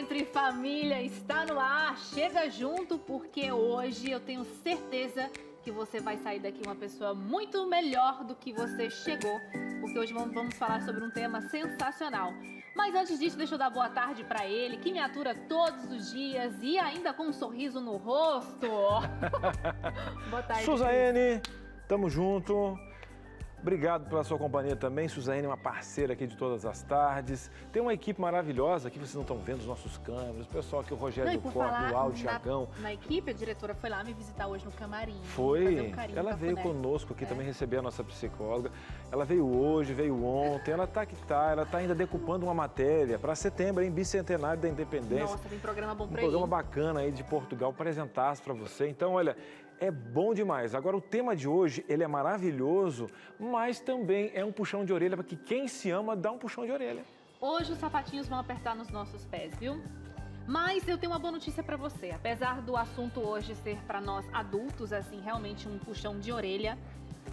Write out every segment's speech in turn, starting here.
Entre Família está no ar. Chega junto porque hoje eu tenho certeza que você vai sair daqui uma pessoa muito melhor do que você chegou. Porque hoje vamos falar sobre um tema sensacional. Mas antes disso, deixa eu dar boa tarde para ele, que me atura todos os dias e ainda com um sorriso no rosto. Boa tarde. Suzane, tamo junto. Obrigado pela sua companhia também. Suzane é uma parceira aqui de todas as tardes. Tem uma equipe maravilhosa aqui, vocês não estão vendo os nossos câmeras. O pessoal aqui, o Rogério do Corpo, o Áudio, o Thiagão. Na equipe, a diretora foi lá me visitar hoje no camarim. Foi. Ela veio conosco aqui também receber a nossa psicóloga. Ela veio hoje, veio ontem. Ela tá que tá. Ela tá ainda decupando uma matéria para setembro, em bicentenário da Independência. Nossa, tem programa bom pra ir. Um programa bacana aí de Portugal para apresentar para você. Então, olha, é bom demais. Agora, o tema de hoje, ele é maravilhoso, mas também é um puxão de orelha, porque quem se ama dá um puxão de orelha. Hoje os sapatinhos vão apertar nos nossos pés, viu? Mas eu tenho uma boa notícia pra você. Apesar do assunto hoje ser pra nós adultos, assim, realmente um puxão de orelha,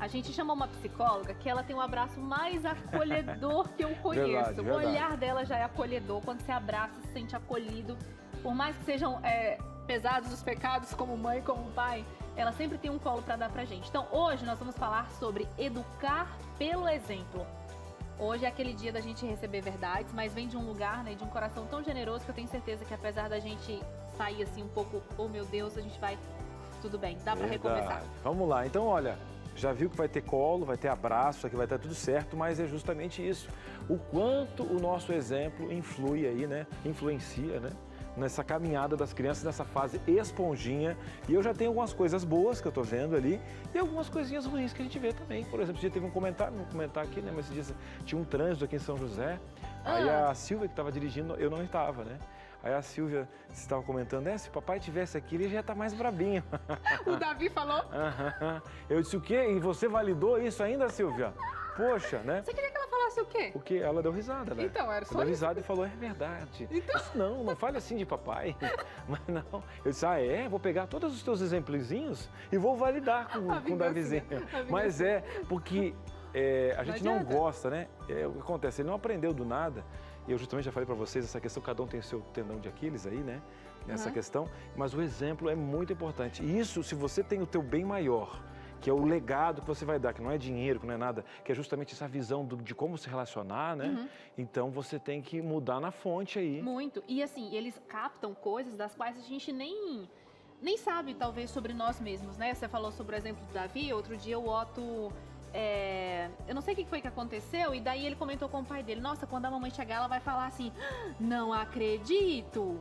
a gente chamou uma psicóloga que ela tem um abraço mais acolhedor que eu conheço. Verdade. O olhar dela já é acolhedor. Quando você abraça, se sente acolhido. Por mais que sejam pesados os pecados, como mãe, como pai, ela sempre tem um colo para dar pra gente. Então, hoje nós vamos falar sobre educar pelo exemplo. Hoje é aquele dia da gente receber verdades, mas vem de um lugar, né, de um coração tão generoso que eu tenho certeza que apesar da gente sair assim um pouco, oh meu Deus, a gente vai, tudo bem, dá para recomeçar. Vamos lá, então olha, já viu que vai ter colo, vai ter abraço, aqui vai estar tudo certo, mas é justamente isso. O quanto o nosso exemplo influi aí, né, influencia, né? Nessa caminhada das crianças, nessa fase esponjinha. E eu já tenho algumas coisas boas que eu tô vendo ali e algumas coisinhas ruins que a gente vê também. Por exemplo, esse dia teve um comentário, não vou comentar aqui, né? Mas esse dia tinha um trânsito aqui em São José. Aí a Silvia que estava dirigindo, eu não estava, né? Aí a Silvia estava comentando, se o papai tivesse aqui, ele já ia estar mais brabinho. O Davi falou? Eu disse, o quê? E você validou isso ainda, Silvia? Poxa, né? Você queria que ela falasse o quê? O quê? Ela deu risada, né? Então, era só Ela deu risada e falou, é verdade. Então... Eu disse, não fale assim de papai. Mas não. Eu disse, vou pegar todos os teus exemplozinhos e vou validar com o Davizinho. Mas porque a gente não gosta, né? O que acontece? Ele não aprendeu do nada. E eu justamente já falei para vocês essa questão, cada um tem o seu tendão de Aquiles aí, né? Essa questão. Mas o exemplo é muito importante. E isso, se você tem o teu bem maior, que é o legado que você vai dar, que não é dinheiro, que não é nada, que é justamente essa visão de como se relacionar, né? Então, você tem que mudar na fonte aí. Muito. E assim, eles captam coisas das quais a gente nem sabe, talvez, sobre nós mesmos, né? Você falou sobre o exemplo do Davi, outro dia o Otto... eu não sei o que foi que aconteceu, e daí ele comentou com o pai dele, nossa, quando a mamãe chegar, ela vai falar assim, não acredito.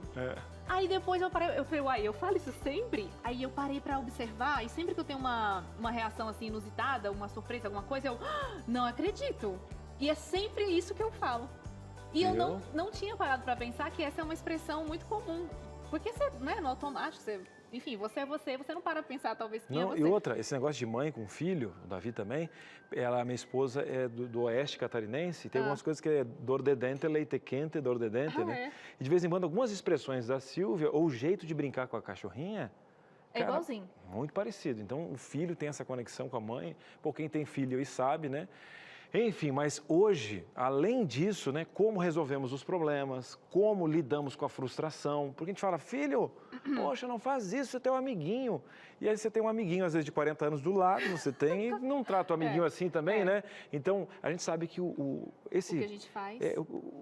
Aí depois eu falei, uai, eu falo isso sempre? Aí eu parei pra observar, e sempre que eu tenho uma reação assim inusitada, uma surpresa, alguma coisa, eu não acredito. E é sempre isso que eu falo. E eu não tinha parado pra pensar que essa é uma expressão muito comum. Porque você, né, no automático, enfim, você é você não para pra pensar talvez quem é você. E outra, esse negócio de mãe com filho, o Davi também, minha esposa é do oeste catarinense, tem algumas coisas que é dor de dente, leite quente, dor de dente, né? E de vez em quando algumas expressões da Silvia, ou o jeito de brincar com a cachorrinha, cara, igualzinho. Muito parecido. Então o filho tem essa conexão com a mãe, por quem tem filho aí sabe, né? Enfim, mas hoje, além disso, né, como resolvemos os problemas, como lidamos com a frustração, porque a gente fala, filho, poxa, não faz isso, você tem um amiguinho. E aí você tem um amiguinho, às vezes, de 40 anos do lado, você tem, e não trata o amiguinho assim também, né? Então, a gente sabe que o que a gente faz,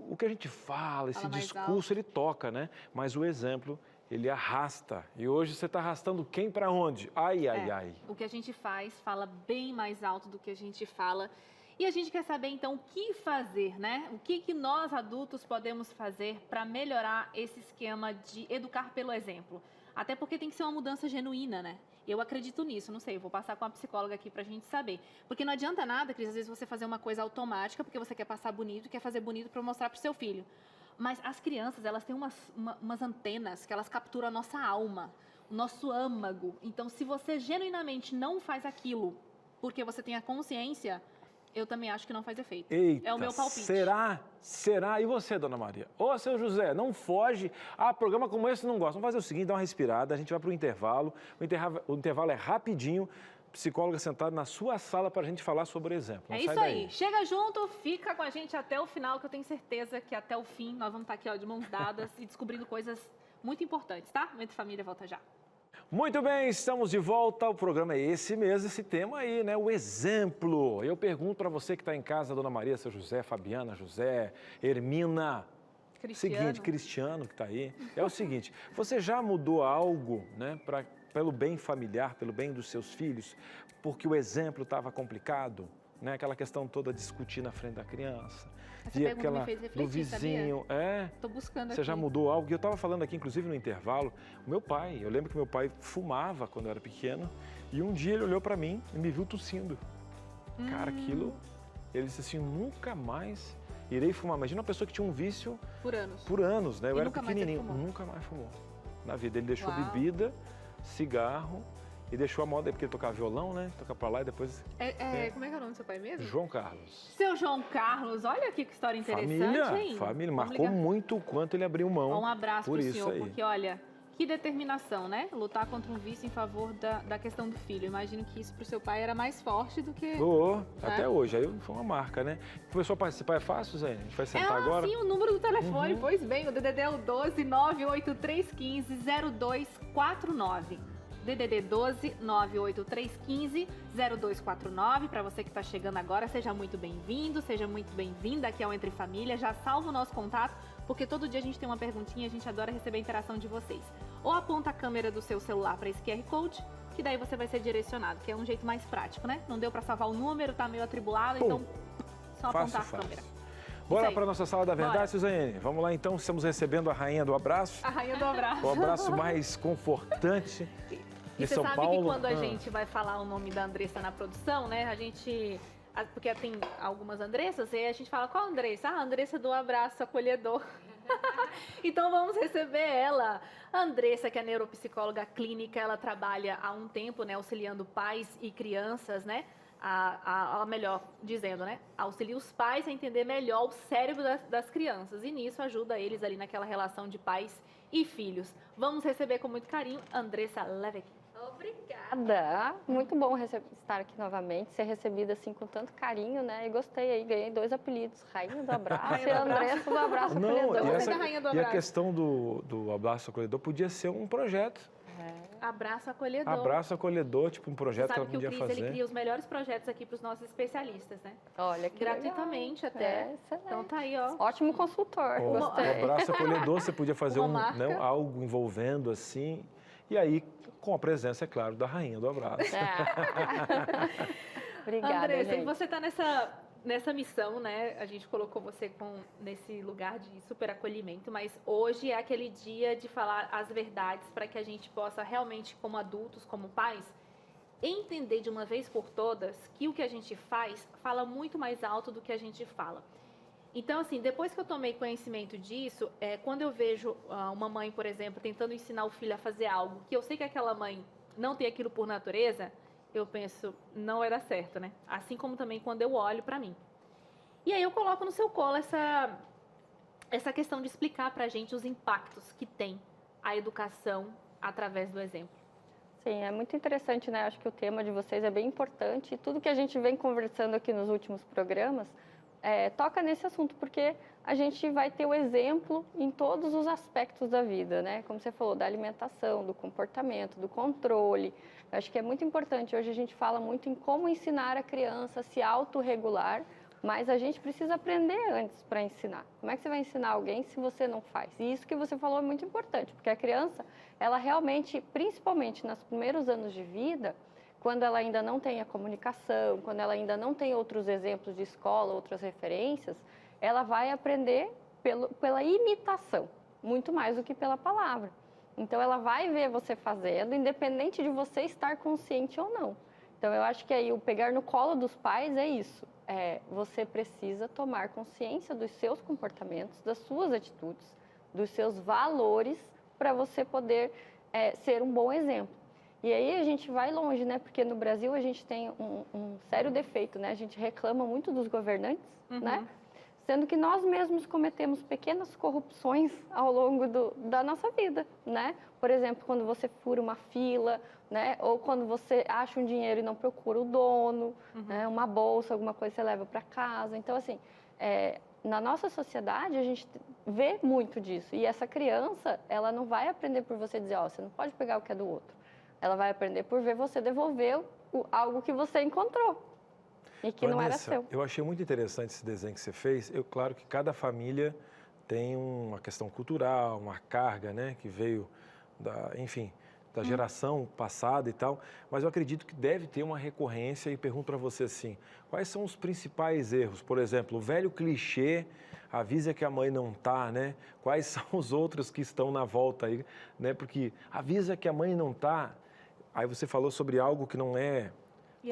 o que a gente fala, esse discurso, ele toca, né? Mas o exemplo, ele arrasta. E hoje você está arrastando quem para onde? Ai. O que a gente faz fala bem mais alto do que a gente fala. E a gente quer saber, então, o que fazer, né? O que nós, adultos, podemos fazer para melhorar esse esquema de educar pelo exemplo? Até porque tem que ser uma mudança genuína, né? Eu acredito nisso, não sei, eu vou passar com a psicóloga aqui pra gente saber. Porque não adianta nada, Cris, às vezes você fazer uma coisa automática, porque você quer passar bonito, quer fazer bonito para mostrar pro seu filho. Mas as crianças, elas têm umas antenas que elas capturam a nossa alma, o nosso âmago. Então, se você genuinamente não faz aquilo porque você tem a consciência... Eu também acho que não faz efeito. Eita, é o meu palpite. Será? E você, dona Maria? Ô, seu José, não foge. Programa como esse não gosta. Vamos fazer o seguinte, dá uma respirada, a gente vai para o intervalo. O intervalo é rapidinho. psicóloga sentada na sua sala para a gente falar sobre o exemplo. Não é sai isso daí. aí. Chega junto, fica com a gente até o final, que eu tenho certeza que até o fim nós vamos estar aqui ó, de mãos dadas e descobrindo coisas muito importantes, tá? Entre Família volta já. Muito bem, estamos de volta. O programa é esse mesmo, esse tema aí, né? O exemplo. Eu pergunto para você que está em casa, Dona Maria, seu José, Fabiana, José, Hermina. Seguinte, Cristiano que está aí. É o seguinte, você já mudou algo, né? Pelo bem familiar, pelo bem dos seus filhos, porque o exemplo estava complicado? Né? Aquela questão toda de discutir na frente da criança. Essa pergunta me fez refletir, do vizinho, sabia? Tô buscando Você aqui. já mudou algo? E eu estava falando aqui, inclusive no intervalo, o meu pai, eu lembro que meu pai fumava quando eu era pequeno, e um dia ele olhou para mim e me viu tossindo. Cara, aquilo, ele disse assim, nunca mais irei fumar. Imagina uma pessoa que tinha um vício por anos, né? Eu era pequenininho, nunca mais fumou na vida. Ele deixou Uau. bebida, cigarro, e deixou a moda, porque ele tocava violão, né? Toca pra lá e depois... Como é que é o nome do seu pai mesmo? João Carlos. Seu João Carlos, olha aqui que história interessante, hein? Família, marcou muito o quanto ele abriu mão. Um abraço por pro isso senhor, aí. porque olha, que determinação, né? Lutar contra um vício em favor da questão do filho. Imagino que isso pro seu pai era mais forte do que... Até hoje, aí foi uma marca, né? Começou a participar, é fácil, Zé? A gente vai sentar agora? Sim, o número do telefone, pois bem, o DDD é o 12 98315 0249. DDD 12 98315 0249. Para você que está chegando agora, seja muito bem-vindo, seja muito bem-vinda aqui ao Entre Família. Já salva o nosso contato, porque todo dia a gente tem uma perguntinha e a gente adora receber a interação de vocês. Ou aponta a câmera do seu celular para esse QR Code, que daí você vai ser direcionado, que é um jeito mais prático, né? Não deu para salvar o número, tá meio atribulado, então só apontar a câmera. Bora para a nossa sala da verdade, Suzane? Vamos lá então, estamos recebendo a rainha do abraço. A rainha do abraço. O abraço mais confortante. E você sabe que quando a gente vai falar o nome da Andressa na produção, né, a gente... Porque tem algumas Andressas, e a gente fala, qual Andressa? Ah, a Andressa do abraço acolhedor. Então vamos receber ela. A Andressa, que é neuropsicóloga clínica, ela trabalha há um tempo, né, auxiliando pais e crianças, né, melhor dizendo, né, auxilia os pais a entender melhor o cérebro das crianças. E nisso ajuda eles ali naquela relação de pais e filhos. Vamos receber com muito carinho Andressa Leveck. Obrigada! Muito bom estar aqui novamente, ser recebida assim com tanto carinho, né? E gostei aí, ganhei 2 apelidos, Rainha do Abraço e Andressa do Abraço Acolhedor. E a questão do Abraço Acolhedor podia ser um projeto. Abraço Acolhedor. Abraço Acolhedor, tipo um projeto que ela podia fazer. Sabe que o Cris, ele cria os melhores projetos aqui para os nossos especialistas, né? Olha que gratuitamente legal. Até. Então tá aí, ó. Ótimo consultor, gostei. O Abraço Acolhedor, você podia fazer algo envolvendo assim, e aí com a presença, é claro, da Rainha do Abraço. Obrigada, Andressa, gente. e você tá nessa missão, né? A gente colocou você nesse lugar de super acolhimento, mas hoje é aquele dia de falar as verdades para que a gente possa realmente, como adultos, como pais, entender de uma vez por todas que o que a gente fala muito mais alto do que a gente fala. Então, assim, depois que eu tomei conhecimento disso, quando eu vejo uma mãe, por exemplo, tentando ensinar o filho a fazer algo, que eu sei que aquela mãe não tem aquilo por natureza, eu penso, não vai dar certo, né? Assim como também quando eu olho para mim. E aí eu coloco no seu colo essa questão de explicar pra gente os impactos que tem a educação através do exemplo. Sim, é muito interessante, né? Acho que o tema de vocês é bem importante e tudo que a gente vem conversando aqui nos últimos programas toca nesse assunto, porque a gente vai ter o exemplo em todos os aspectos da vida, né? Como você falou, da alimentação, do comportamento, do controle. Eu acho que é muito importante. Hoje a gente fala muito em como ensinar a criança a se autorregular, mas a gente precisa aprender antes para ensinar. Como é que você vai ensinar alguém se você não faz? E isso que você falou é muito importante, porque a criança, ela realmente, principalmente nos primeiros anos de vida, quando ela ainda não tem a comunicação, quando ela ainda não tem outros exemplos de escola, outras referências, ela vai aprender pela imitação, muito mais do que pela palavra. Então, ela vai ver você fazendo, independente de você estar consciente ou não. Então, eu acho que aí o pegar no colo dos pais é isso. Você precisa tomar consciência dos seus comportamentos, das suas atitudes, dos seus valores, para você poder ser um bom exemplo. E aí a gente vai longe, né? Porque no Brasil a gente tem um sério defeito, né? A gente reclama muito dos governantes, né? sendo que nós mesmos cometemos pequenas corrupções ao longo da nossa vida, né? Por exemplo, quando você fura uma fila, né? Ou quando você acha um dinheiro e não procura o dono, né? Uma bolsa, alguma coisa você leva para casa. Então, assim, na nossa sociedade, a gente vê muito disso. E essa criança, ela não vai aprender por você dizer, ó, você não pode pegar o que é do outro. Ela vai aprender por ver você devolver algo que você encontrou. E que não era seu. Eu achei muito interessante esse desenho que você fez. Claro que cada família tem uma questão cultural, uma carga, né, que veio da geração passada e tal. Mas eu acredito que deve ter uma recorrência e pergunto para você assim, quais são os principais erros? Por exemplo, o velho clichê, avisa que a mãe não tá, né? Quais são os outros que estão na volta aí, né? Porque avisa que a mãe não tá. Aí você falou sobre algo que não é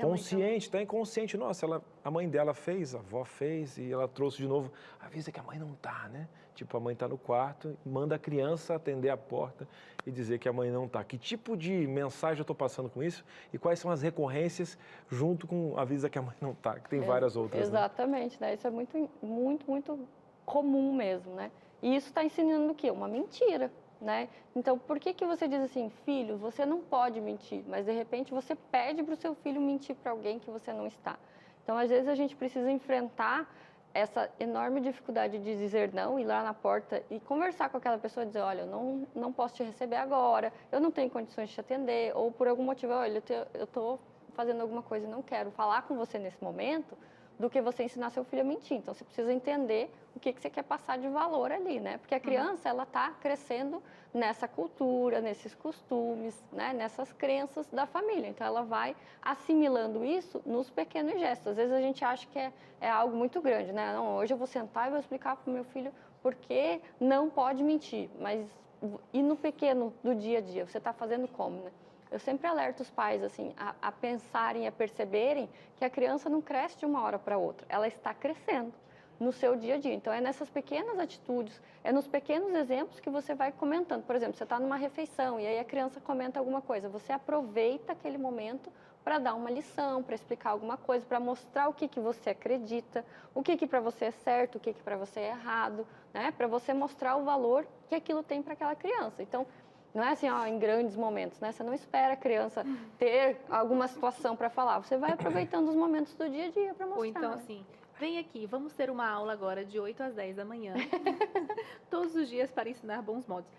consciente, está inconsciente. Nossa, a mãe dela fez, a avó fez e ela trouxe de novo. Avisa que a mãe não está, né? Tipo, a mãe está no quarto, manda a criança atender a porta e dizer que a mãe não está. Que tipo de mensagem eu estou passando com isso? E quais são as recorrências junto com avisa que a mãe não está? Que tem várias outras. Exatamente, né? Isso é muito, muito, muito comum mesmo, né? E isso está ensinando o quê? Uma mentira. Né? Então, por que você diz assim, filho, você não pode mentir, mas de repente você pede para o seu filho mentir para alguém que você não está? Então, às vezes a gente precisa enfrentar essa enorme dificuldade de dizer não, ir lá na porta e conversar com aquela pessoa e dizer, olha, eu não posso te receber agora, eu não tenho condições de te atender, ou por algum motivo, olha, eu estou fazendo alguma coisa e não quero falar com você nesse momento, do que você ensinar seu filho a mentir. Então, você precisa entender o que você quer passar de valor ali, né? Porque a criança, ela está crescendo nessa cultura, nesses costumes, né? Nessas crenças da família. Então, ela vai assimilando isso nos pequenos gestos. Às vezes, a gente acha que é algo muito grande, né? Não, hoje eu vou sentar e vou explicar para o meu filho por que não pode mentir. Mas, e no pequeno do dia a dia? Você está fazendo como, né? Eu sempre alerto os pais assim, a pensarem, a perceberem que a criança não cresce de uma hora para outra, ela está crescendo no seu dia a dia. Então, é nessas pequenas atitudes, é nos pequenos exemplos que você vai comentando. Por exemplo, você está numa refeição e aí a criança comenta alguma coisa, você aproveita aquele momento para dar uma lição, para explicar alguma coisa, para mostrar o que você acredita, o que para você é certo, o que para você é errado, né? Para você mostrar o valor que aquilo tem para aquela criança. Então, não é assim, ó, em grandes momentos, né? Você não espera a criança ter alguma situação para falar. Você vai aproveitando os momentos do dia a dia para mostrar. Ou então, assim, vem aqui, vamos ter uma aula agora de 8 às 10 da manhã. Todos os dias para ensinar bons modos.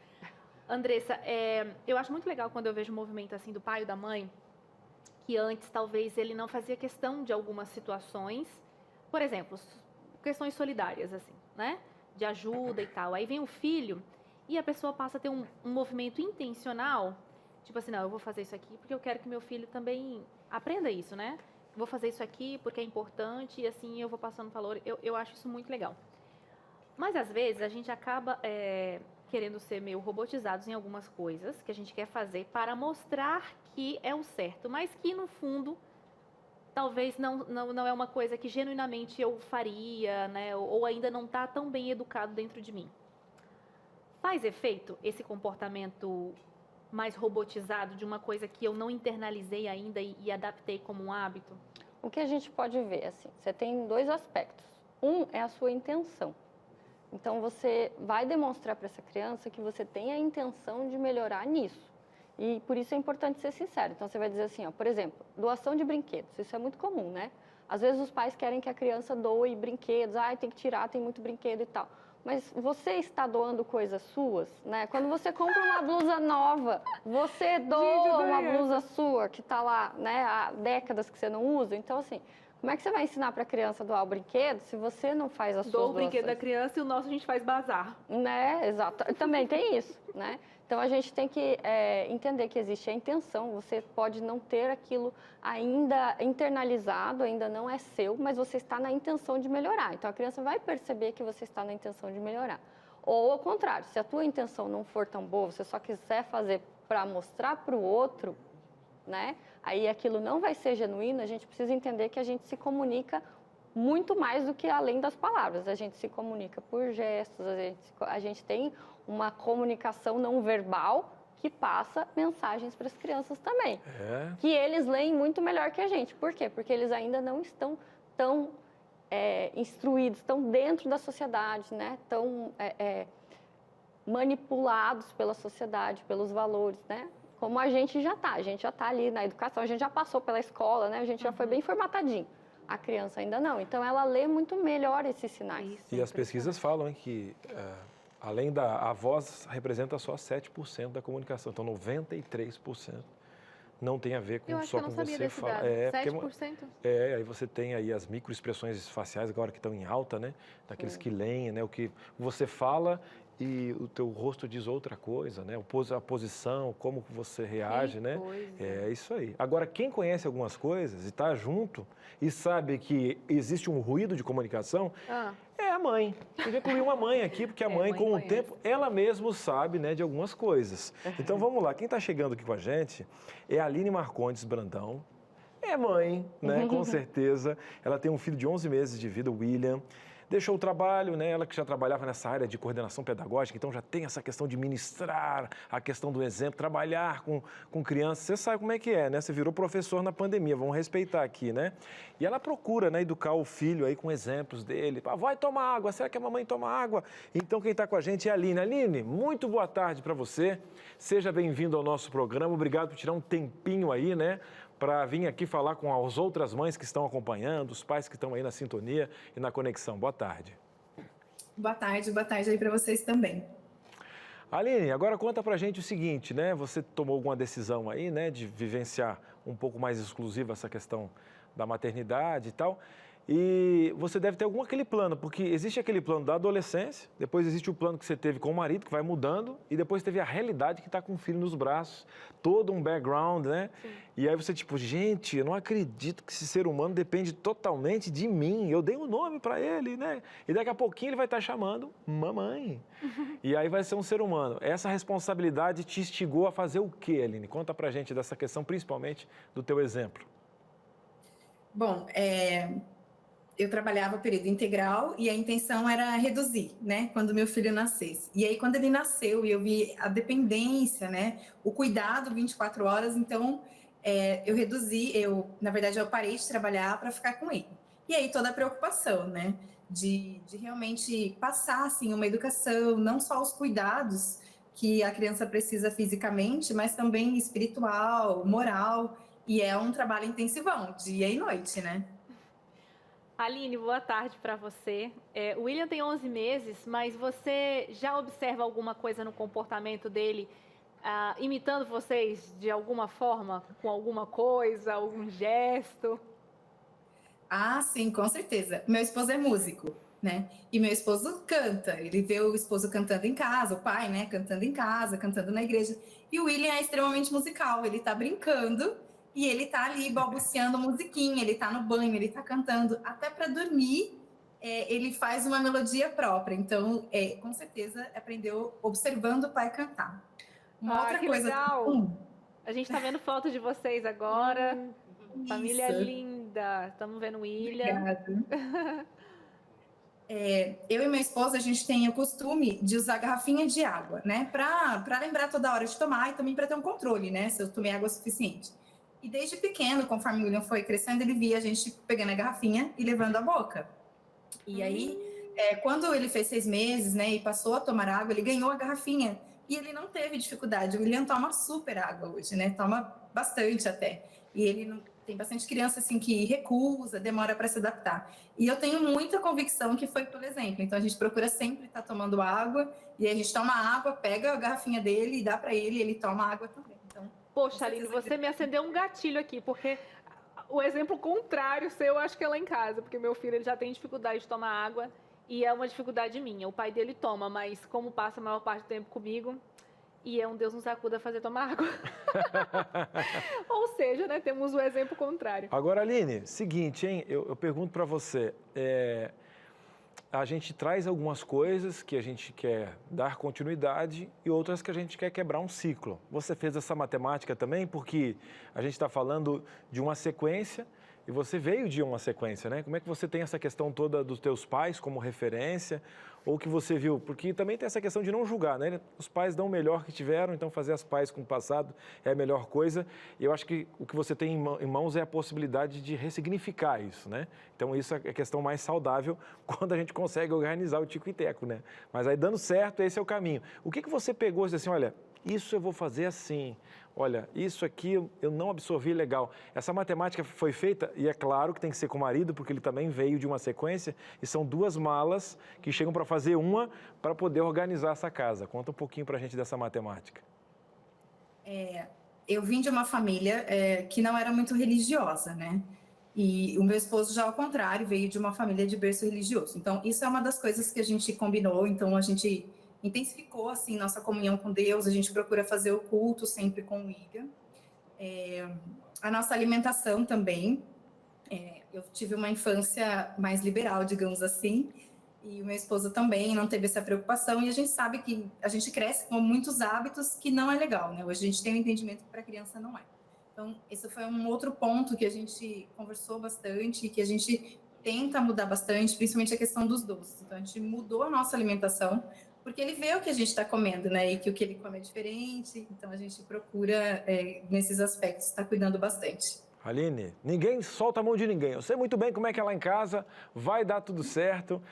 Andressa, eu acho muito legal quando eu vejo um movimento assim do pai ou da mãe, que antes talvez ele não fazia questão de algumas situações. Por exemplo, questões solidárias, assim, né? De ajuda e tal. Aí vem o filho... E a pessoa passa a ter um movimento intencional, tipo assim, não, eu vou fazer isso aqui porque eu quero que meu filho também aprenda isso, né? Vou fazer isso aqui porque é importante e assim eu vou passando valor. Eu acho isso muito legal. Mas às vezes a gente acaba querendo ser meio robotizados em algumas coisas que a gente quer fazer para mostrar que é o certo, mas que no fundo talvez não é uma coisa que genuinamente eu faria, né? Ou ainda não está tão bem educado dentro de mim. Faz efeito esse comportamento mais robotizado de uma coisa que eu não internalizei ainda e adaptei como um hábito? O que a gente pode ver, assim, você tem dois aspectos. Um é a sua intenção. Então, você vai demonstrar para essa criança que você tem a intenção de melhorar nisso. E por isso é importante ser sincero. Então, você vai dizer assim, ó, por exemplo, doação de brinquedos. Isso é muito comum, né? Às vezes os pais querem que a criança doe brinquedos. Tem que tirar, tem muito brinquedo e tal. Mas você está doando coisas suas, né? Quando você compra uma blusa nova, você doa uma blusa sua que está lá, né? Há décadas que você não usa. Então, assim, como é que você vai ensinar para a criança a doar o brinquedo se você não faz as suas doações? Doa o brinquedo da criança e o nosso a gente faz bazar. Né? Exato. Também tem isso, né? Então, a gente tem que entender que existe a intenção. Você pode não ter aquilo ainda internalizado, ainda não é seu, mas você está na intenção de melhorar. Então, a criança vai perceber que você está na intenção de melhorar. Ou, ao contrário, se a tua intenção não for tão boa, você só quiser fazer para mostrar para o outro, né? Aí aquilo não vai ser genuíno, a gente precisa entender que a gente se comunica muito mais do que além das palavras. A gente se comunica por gestos, a gente tem uma comunicação não verbal que passa mensagens para as crianças também. Que eles leem muito melhor que a gente. Por quê? Porque eles ainda não estão tão instruídos, estão dentro da sociedade, né? Estão manipulados pela sociedade, pelos valores, né? Como a gente já está ali na educação, a gente já passou pela escola, né? A gente já foi bem formatadinho. A criança ainda não. Então, ela lê muito melhor esses sinais. E as pesquisas falam que, além a voz representa só 7% da comunicação. Então, 93% não tem a ver com só com você falar. 7%? Aí você tem aí as microexpressões faciais agora que estão em alta, né? Daqueles que leem, né? O que você fala e o teu rosto diz outra coisa, né? A posição, como você reage, né? É isso aí. Agora, quem conhece algumas coisas e está junto e sabe que existe um ruído de comunicação, é a mãe. Eu já incluí uma mãe aqui, porque a mãe, com o tempo, ela mesma sabe, né, de algumas coisas. Então, vamos lá. Quem está chegando aqui com a gente é a Aline Marcondes Brandão. É mãe, né, com certeza. Ela tem um filho de 11 meses de vida, o William. Deixou o trabalho, né? Ela que já trabalhava nessa área de coordenação pedagógica, então já tem essa questão de ministrar, a questão do exemplo, trabalhar com crianças. Você sabe como é que é, né? Você virou professor na pandemia, vamos respeitar aqui, né? E ela procura, né, educar o filho aí com exemplos dele. Vai tomar água, será que a mamãe toma água? Então quem está com a gente é a Aline. Aline, muito boa tarde para você. Seja bem-vindo ao nosso programa. Obrigado por tirar um tempinho aí, né, para vir aqui falar com as outras mães que estão acompanhando, os pais que estão aí na sintonia e na conexão. Boa tarde. Boa tarde aí para vocês também. Aline, agora conta pra gente o seguinte, né? Você tomou alguma decisão aí, né, de vivenciar um pouco mais exclusiva essa questão da maternidade e tal. E você deve ter aquele plano, porque existe aquele plano da adolescência, depois existe o plano que você teve com o marido, que vai mudando, e depois teve a realidade que está com o filho nos braços, todo um background, né? Sim. E aí você gente, eu não acredito que esse ser humano depende totalmente de mim, eu dei um nome para ele, né? E daqui a pouquinho ele vai estar chamando mamãe. E aí vai ser um ser humano. Essa responsabilidade te instigou a fazer o quê, Aline? Conta pra gente dessa questão, principalmente do teu exemplo. Bom, eu trabalhava período integral e a intenção era reduzir, né, quando meu filho nascesse. E aí, quando ele nasceu e eu vi a dependência, né, o cuidado 24 horas, então eu reduzi, na verdade, eu parei de trabalhar para ficar com ele. E aí, toda a preocupação, né, de realmente passar, assim, uma educação, não só os cuidados que a criança precisa fisicamente, mas também espiritual, moral, e é um trabalho intensivão, dia e noite, né. Aline, boa tarde para você. O William tem 11 meses, mas você já observa alguma coisa no comportamento dele, imitando vocês de alguma forma, com alguma coisa, algum gesto? Ah, sim, com certeza. Meu esposo é músico, né? E meu esposo canta. Ele vê o esposo cantando em casa, o pai, né, cantando em casa, cantando na igreja. E o William é extremamente musical, ele tá brincando. E ele tá ali balbuciando musiquinha, ele tá no banho, ele tá cantando. Até para dormir, ele faz uma melodia própria. Então, com certeza, aprendeu observando o pai cantar. Uma outra que coisa. Legal! A gente tá vendo foto de vocês agora. Família linda. Estamos vendo o William. Obrigada. Eu e meu esposo, a gente tem o costume de usar garrafinha de água, né? Para lembrar toda hora de tomar e também para ter um controle, né? Se eu tomei água suficiente. E desde pequeno, conforme o William foi crescendo, ele via a gente pegando a garrafinha e levando à boca. E aí, quando ele fez 6 meses, né, e passou a tomar água, ele ganhou a garrafinha. E ele não teve dificuldade. O William toma super água hoje, né? Toma bastante até. E ele não... Tem bastante criança assim que recusa, demora para se adaptar. E eu tenho muita convicção que foi pelo exemplo. Então a gente procura sempre estar tomando água. E a gente toma água, pega a garrafinha dele e dá para ele, e ele toma água também. Então, poxa, Aline, você me acendeu um gatilho aqui, porque o exemplo contrário seu, eu acho que é lá em casa, porque meu filho ele já tem dificuldade de tomar água e é uma dificuldade minha. O pai dele toma, mas como passa a maior parte do tempo comigo, e é um Deus nos acuda a fazer tomar água. Ou seja, né, temos o exemplo contrário. Agora, Aline, seguinte, hein, eu pergunto para você, a gente traz algumas coisas que a gente quer dar continuidade e outras que a gente quer quebrar um ciclo. Você fez essa matemática também porque a gente está falando de uma sequência E você veio de uma sequência, né? Como é que você tem essa questão toda dos teus pais como referência? Ou que você viu? Porque também tem essa questão de não julgar, né? Os pais dão o melhor que tiveram, então fazer as pazes com o passado é a melhor coisa. E eu acho que o que você tem em mãos é a possibilidade de ressignificar isso, né? Então isso é a questão mais saudável quando a gente consegue organizar o tico e teco, né? Mas aí dando certo, esse é o caminho. O que você pegou e disse assim, olha, isso eu vou fazer assim, olha, isso aqui eu não absorvi legal. Essa matemática foi feita, e é claro que tem que ser com o marido, porque ele também veio de uma sequência, e são 2 malas que chegam para fazer uma para poder organizar essa casa. Conta um pouquinho para a gente dessa matemática. Eu vim de uma família que não era muito religiosa, né? E o meu esposo, já ao contrário, veio de uma família de berço religioso. Então, isso é uma das coisas que a gente combinou, então a gente intensificou, assim, nossa comunhão com Deus, a gente procura fazer o culto sempre com o Iga. A nossa alimentação também, eu tive uma infância mais liberal, digamos assim, e o meu esposo também não teve essa preocupação, e a gente sabe que a gente cresce com muitos hábitos que não é legal, né? Hoje a gente tem um entendimento que para criança não é. Então, esse foi um outro ponto que a gente conversou bastante, que a gente tenta mudar bastante, principalmente a questão dos doces. Então, a gente mudou a nossa alimentação, porque ele vê o que a gente está comendo, né? E que o que ele come é diferente. Então, a gente procura, nesses aspectos, estar cuidando bastante. Aline, ninguém solta a mão de ninguém. Eu sei muito bem como é que é lá em casa, vai dar tudo certo.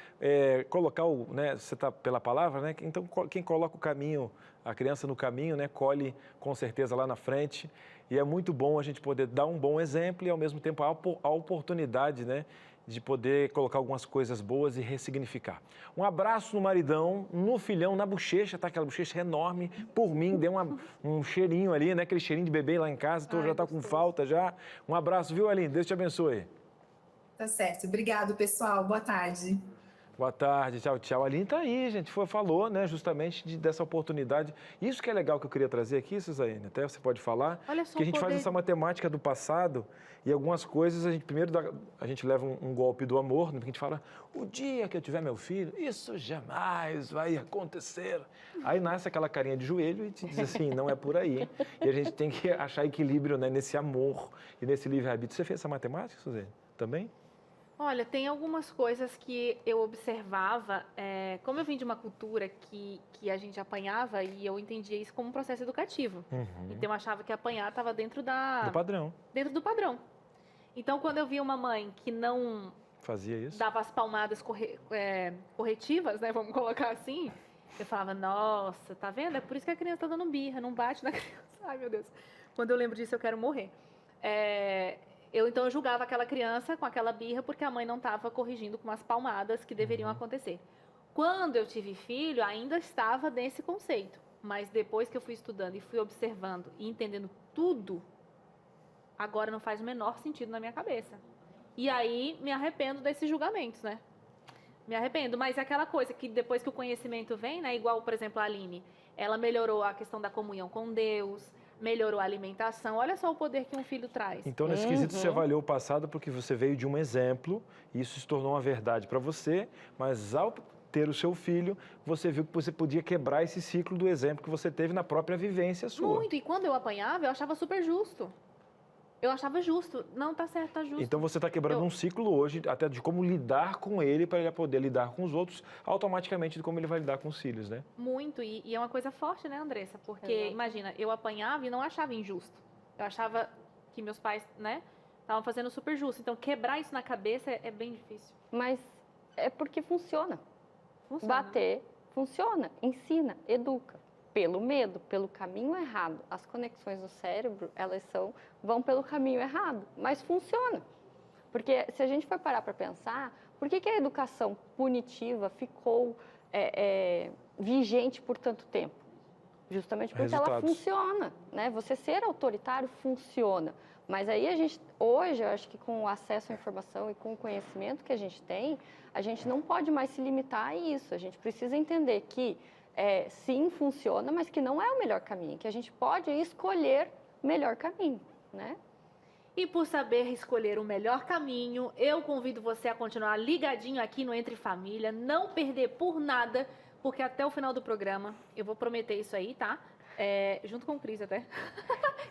Colocar né? Você está pela palavra, né? Então, quem coloca o caminho, a criança no caminho, né? Colhe com certeza lá na frente. E é muito bom a gente poder dar um bom exemplo e, ao mesmo tempo, a oportunidade, né? De poder colocar algumas coisas boas e ressignificar. Um abraço no maridão, no filhão, na bochecha, tá? Aquela bochecha enorme. Por mim, deu um cheirinho ali, né? Aquele cheirinho de bebê lá em casa, então já tá com falta já. Um abraço, viu, Aline? Deus te abençoe. Tá certo. Obrigado, pessoal. Boa tarde. Boa tarde, tchau, tchau. A Aline tá aí, gente, falou, né, justamente dessa oportunidade. Isso que é legal que eu queria trazer aqui, Suzaine, até você pode falar, olha só, que a gente faz essa matemática do passado e algumas coisas, a gente leva um golpe do amor, né, porque a gente fala, o dia que eu tiver meu filho, isso jamais vai acontecer. Aí nasce aquela carinha de joelho e te diz assim, não é por aí. E a gente tem que achar equilíbrio, né, nesse amor e nesse livre-arbítrio. Você fez essa matemática, Suzaine, também? Olha, tem algumas coisas que eu observava, como eu vim de uma cultura que a gente apanhava e eu entendia isso como um processo educativo. Uhum. Então eu achava que apanhar estava dentro do padrão. Dentro do padrão. Então quando eu via uma mãe que não fazia isso, dava as palmadas corretivas, né, vamos colocar assim, eu falava, nossa, tá vendo? É por isso que a criança tá dando birra, não bate na criança. Ai, meu Deus. Quando eu lembro disso, eu quero morrer. Então eu julgava aquela criança com aquela birra porque a mãe não estava corrigindo com as palmadas que deveriam acontecer. Quando eu tive filho, ainda estava nesse conceito, mas depois que eu fui estudando e fui observando e entendendo tudo, agora não faz o menor sentido na minha cabeça. E aí me arrependo desses julgamentos, né? Me arrependo, mas é aquela coisa que depois que o conhecimento vem, né? Igual, por exemplo, a Aline, ela melhorou a questão da comunhão com Deus, melhorou a alimentação. Olha só o poder que um filho traz. Então, nesse quesito, você avaliou o passado porque você veio de um exemplo e isso se tornou uma verdade para você, mas ao ter o seu filho, você viu que você podia quebrar esse ciclo do exemplo que você teve na própria vivência sua. Muito, e quando eu apanhava, eu achava super justo. Eu achava justo. Não, tá certo, tá justo. Então você está quebrando um ciclo hoje, até de como lidar com ele para ele poder lidar com os outros, automaticamente de como ele vai lidar com os filhos, né? Muito, e é uma coisa forte, né, Andressa? Porque, imagina, eu apanhava e não achava injusto. Eu achava que meus pais, né, estavam fazendo super justo. Então, quebrar isso na cabeça é bem difícil. Mas é porque funciona. Funciona. Bater, funciona, ensina, educa. Pelo medo, pelo caminho errado. As conexões do cérebro, vão pelo caminho errado, mas funciona. Porque se a gente for parar para pensar, por que a educação punitiva ficou vigente por tanto tempo? Justamente porque ela funciona, né? Você ser autoritário funciona. Mas aí hoje, eu acho que com o acesso à informação e com o conhecimento que a gente tem, a gente não pode mais se limitar a isso. A gente precisa entender que sim, funciona, mas que não é o melhor caminho, que a gente pode escolher o melhor caminho, né? E por saber escolher o melhor caminho, eu convido você a continuar ligadinho aqui no Entre Família, não perder por nada, porque até o final do programa, eu vou prometer isso aí, tá? Junto com o Cris até,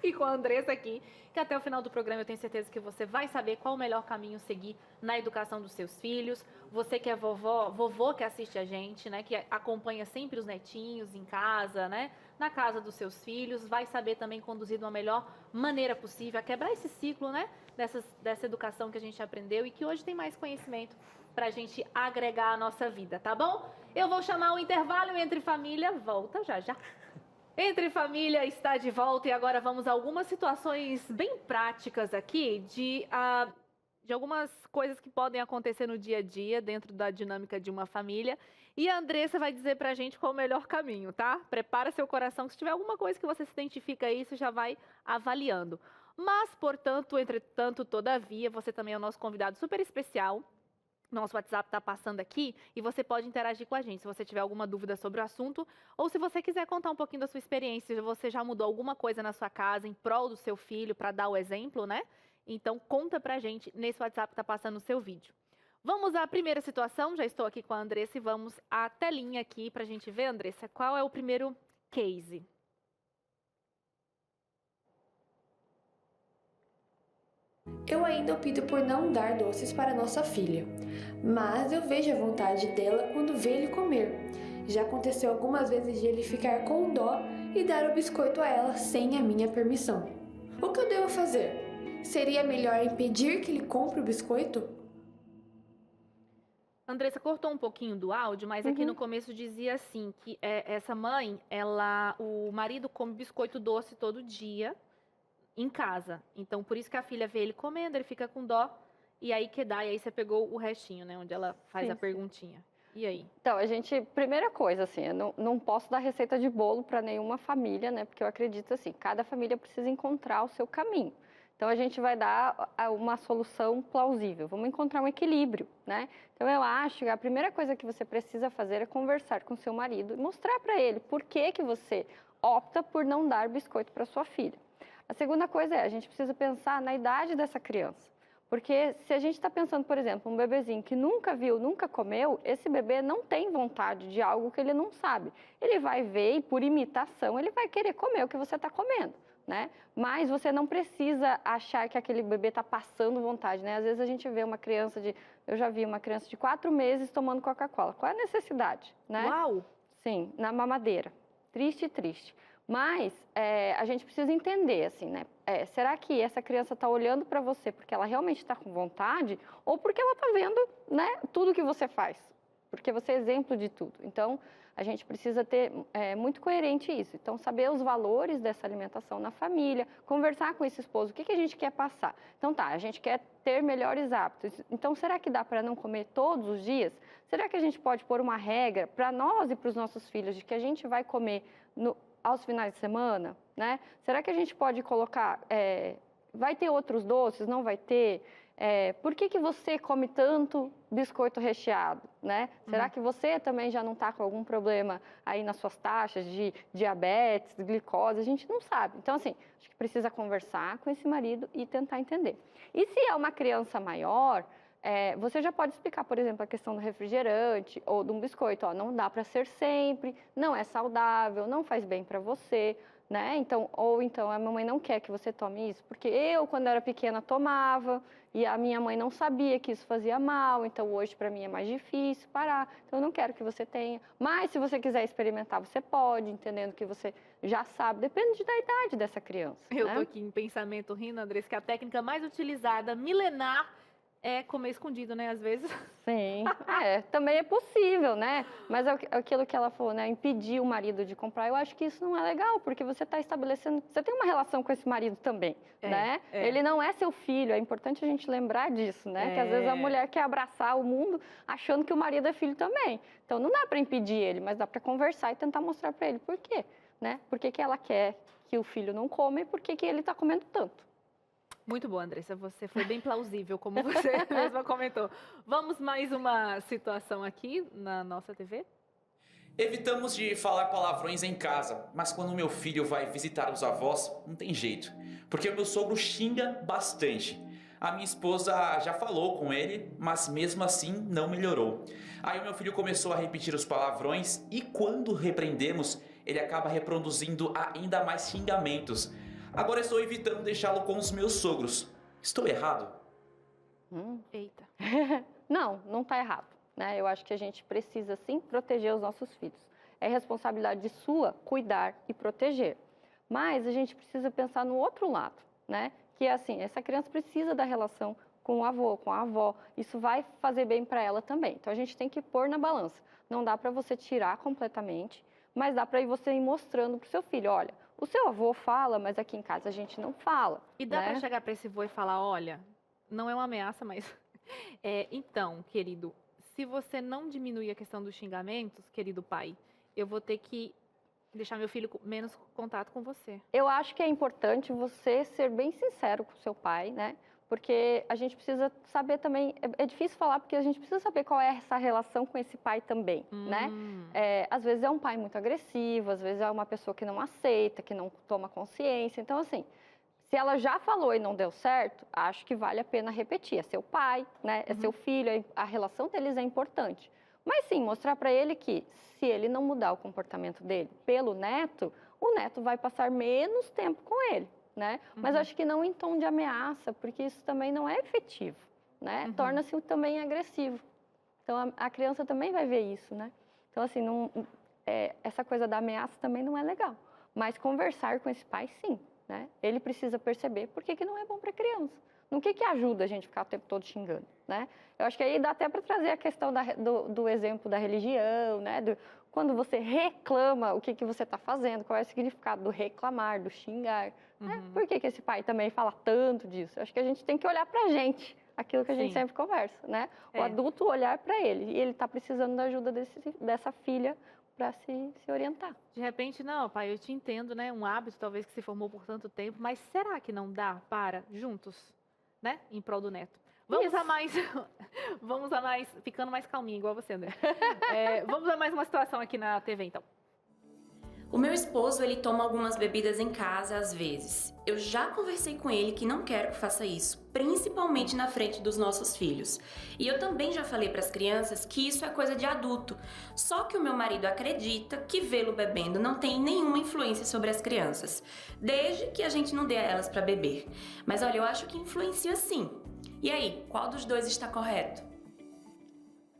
e com a Andressa aqui, que até o final do programa eu tenho certeza que você vai saber qual o melhor caminho seguir na educação dos seus filhos. Você que é vovô que assiste a gente, né, que acompanha sempre os netinhos em casa, né, na casa dos seus filhos, vai saber também conduzir de uma melhor maneira possível, a quebrar esse ciclo, né, dessa educação que a gente aprendeu e que hoje tem mais conhecimento para a gente agregar a nossa vida, tá bom? Eu vou chamar o intervalo Entre Família, volta já já. Entre Família está de volta e agora vamos a algumas situações bem práticas aqui de algumas coisas que podem acontecer no dia a dia dentro da dinâmica de uma família. E a Andressa vai dizer pra gente qual o melhor caminho, tá? Prepara seu coração, que se tiver alguma coisa que você se identifica aí, você já vai avaliando. Mas, portanto, entretanto, todavia, você também é o nosso convidado super especial. Nosso WhatsApp está passando aqui e você pode interagir com a gente se você tiver alguma dúvida sobre o assunto ou se você quiser contar um pouquinho da sua experiência, se você já mudou alguma coisa na sua casa em prol do seu filho, para dar o exemplo, né? Então, conta pra gente nesse WhatsApp que está passando no seu vídeo. Vamos à primeira situação, já estou aqui com a Andressa e vamos à telinha aqui pra gente ver, Andressa, qual é o primeiro case. Eu ainda opto por não dar doces para nossa filha, mas eu vejo a vontade dela quando vê ele comer. Já aconteceu algumas vezes de ele ficar com dó e dar o biscoito a ela sem a minha permissão. O que eu devo fazer? Seria melhor impedir que ele compre o biscoito? Andressa, cortou um pouquinho do áudio, mas aqui no começo dizia assim, que essa mãe, o marido come biscoito doce todo dia em casa. Então, por isso que a filha vê ele comendo, ele fica com dó, e aí e aí você pegou o restinho, né, onde ela faz a perguntinha. E aí? Então, primeira coisa, assim, eu não posso dar receita de bolo para nenhuma família, né, porque eu acredito assim, cada família precisa encontrar o seu caminho. Então, a gente vai dar uma solução plausível, vamos encontrar um equilíbrio, né? Então, eu acho que a primeira coisa que você precisa fazer é conversar com seu marido e mostrar para ele por que você opta por não dar biscoito para sua filha. A segunda coisa a gente precisa pensar na idade dessa criança. Porque se a gente está pensando, por exemplo, um bebezinho que nunca viu, nunca comeu, esse bebê não tem vontade de algo que ele não sabe. Ele vai ver e, por imitação, ele vai querer comer o que você está comendo, né? Mas você não precisa achar que aquele bebê está passando vontade, né? Às vezes a gente vê eu já vi uma criança de 4 meses tomando Coca-Cola. Qual é a necessidade, né? Uau! Sim, na mamadeira. Triste, triste. Mas a gente precisa entender, assim, né? Será que essa criança está olhando para você porque ela realmente está com vontade ou porque ela está vendo, né, tudo que você faz? Porque você é exemplo de tudo. Então, a gente precisa ter muito coerente isso. Então, saber os valores dessa alimentação na família, conversar com esse esposo, o que a gente quer passar? Então, a gente quer ter melhores hábitos. Então, será que dá para não comer todos os dias? Será que a gente pode pôr uma regra para nós e para os nossos filhos de que a gente vai comer aos finais de semana, né? Será que a gente pode colocar, vai ter outros doces, não vai ter? Por que você come tanto biscoito recheado, né? Será que você também já não está com algum problema aí nas suas taxas de diabetes, de glicose? A gente não sabe. Então, assim, acho que precisa conversar com esse marido e tentar entender. E se é uma criança maior, você já pode explicar, por exemplo, a questão do refrigerante ou de um biscoito. Não dá para ser sempre, não é saudável, não faz bem para você, né? Então, a mamãe não quer que você tome isso, porque eu, quando era pequena, tomava e a minha mãe não sabia que isso fazia mal, então hoje para mim é mais difícil parar, então eu não quero que você tenha. Mas se você quiser experimentar, você pode, entendendo que você já sabe, depende da idade dessa criança. Eu né? tô aqui em pensamento rindo, Andressa, que a técnica mais utilizada, milenar, é comer escondido, né, às vezes. Sim, também é possível, né? Mas aquilo que ela falou, né? Impedir o marido de comprar, eu acho que isso não é legal, porque você está estabelecendo, você tem uma relação com esse marido também, né? Ele não é seu filho, é importante a gente lembrar disso, né? Que às vezes a mulher quer abraçar o mundo achando que o marido é filho também. Então não dá para impedir ele, mas dá para conversar e tentar mostrar para ele por quê, né? Por que ela quer que o filho não come e por que ele está comendo tanto. Muito bom, Andressa, você foi bem plausível, como você mesma comentou. Vamos mais uma situação aqui na nossa TV? Evitamos de falar palavrões em casa, mas quando meu filho vai visitar os avós, não tem jeito, porque o meu sogro xinga bastante. A minha esposa já falou com ele, mas mesmo assim não melhorou. Aí o meu filho começou a repetir os palavrões e quando repreendemos, ele acaba reproduzindo ainda mais xingamentos. Agora estou evitando deixá-lo com os meus sogros. Estou errado? Eita. Não está errado, né? Eu acho que a gente precisa, sim, proteger os nossos filhos. É responsabilidade sua cuidar e proteger. Mas a gente precisa pensar no outro lado, né? Que é assim, essa criança precisa da relação com o avô, com a avó. Isso vai fazer bem para ela também. Então, a gente tem que pôr na balança. Não dá para você tirar completamente, mas dá para você ir mostrando para o seu filho, olha, o seu avô fala, mas aqui em casa a gente não fala. E dá né? para chegar para esse avô e falar, olha, não é uma ameaça, mas... então, querido, se você não diminuir a questão dos xingamentos, querido pai, eu vou ter que deixar meu filho com menos contato com você. Eu acho que é importante você ser bem sincero com o seu pai, né? Porque a gente precisa saber também, é difícil falar porque a gente precisa saber qual é essa relação com esse pai também, né? Às vezes é um pai muito agressivo, às vezes é uma pessoa que não aceita, que não toma consciência. Então, assim, se ela já falou e não deu certo, acho que vale a pena repetir. É seu pai, né? É seu filho, a relação deles é importante. Mas sim, mostrar para ele que se ele não mudar o comportamento dele pelo neto, o neto vai passar menos tempo com ele, né? Mas acho que não em tom de ameaça, porque isso também não é efetivo, né? Torna-se também agressivo. Então, a criança também vai ver isso, né? Então, assim, essa coisa da ameaça também não é legal. Mas conversar com esse pai, sim, né? Ele precisa perceber por que não é bom para a criança. No que ajuda a gente ficar o tempo todo xingando, né? Eu acho que aí dá até para trazer a questão do exemplo da religião, né? Quando você reclama, o que você está fazendo, qual é o significado do reclamar, do xingar, né? Por que esse pai também fala tanto disso? Eu acho que a gente tem que olhar para a gente, aquilo que a gente sempre conversa, né? O adulto olhar para ele, e ele está precisando da ajuda dessa filha para se orientar. De repente, não, pai, eu te entendo, né? Um hábito talvez que se formou por tanto tempo, mas será que não dá para juntos, né? Em prol do neto. Vamos a mais, ficando mais calminho, igual você, André. Vamos a mais uma situação aqui na TV, então. O meu esposo, ele toma algumas bebidas em casa às vezes. Eu já conversei com ele que não quero que faça isso, principalmente na frente dos nossos filhos. E eu também já falei para as crianças que isso é coisa de adulto. Só que o meu marido acredita que vê-lo bebendo não tem nenhuma influência sobre as crianças, desde que a gente não dê a elas para beber. Mas olha, eu acho que influencia sim. E aí, qual dos dois está correto?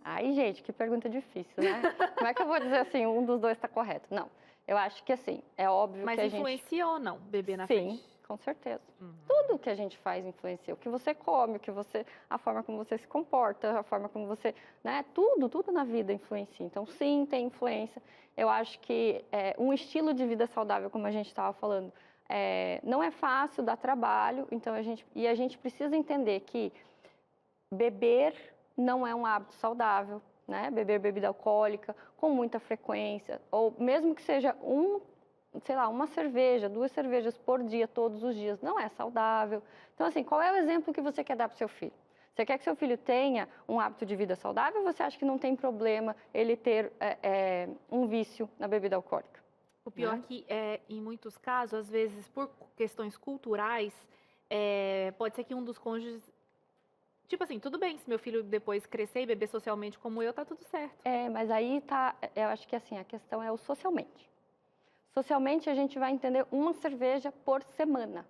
Ai, gente, que pergunta difícil, né? Como é que eu vou dizer assim, um dos dois está correto? Não. Eu acho que assim, é óbvio Mas que a gente... Mas influencia ou não beber na frente? Sim, com certeza. Tudo que a gente faz influencia. O que você come, a forma como você se comporta, a forma como você... né? Tudo na vida influencia. Então, sim, tem influência. Eu acho que um estilo de vida saudável, como a gente estava falando, não é fácil, dá trabalho. Então, a gente precisa entender que beber não é um hábito saudável. Né? Beber bebida alcoólica com muita frequência, ou mesmo que seja uma cerveja, 2 cervejas por dia, todos os dias, não é saudável. Então, assim, qual é o exemplo que você quer dar para o seu filho? Você quer que seu filho tenha um hábito de vida saudável ou você acha que não tem problema ele ter um vício na bebida alcoólica? O pior é que, em muitos casos, às vezes, por questões culturais, pode ser que um dos cônjuges... Tipo assim, tudo bem, se meu filho depois crescer e beber socialmente como eu, tá tudo certo. Mas aí tá, eu acho que assim, a questão é o socialmente. Socialmente a gente vai entender uma cerveja por semana.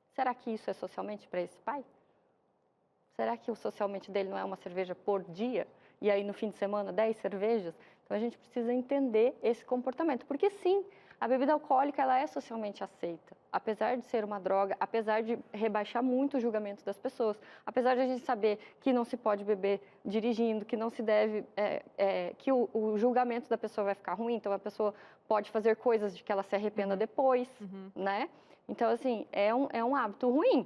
Será que isso é socialmente para esse pai? Será que o socialmente dele não é uma cerveja por dia? E aí no fim de semana 10 cervejas? Então a gente precisa entender esse comportamento. Porque sim, a bebida alcoólica ela é socialmente aceita. Apesar de ser uma droga, apesar de rebaixar muito o julgamento das pessoas, apesar de a gente saber que não se pode beber dirigindo, que não se deve, que o julgamento da pessoa vai ficar ruim, então a pessoa pode fazer coisas de que ela se arrependa depois, né? Então, assim, é um hábito ruim.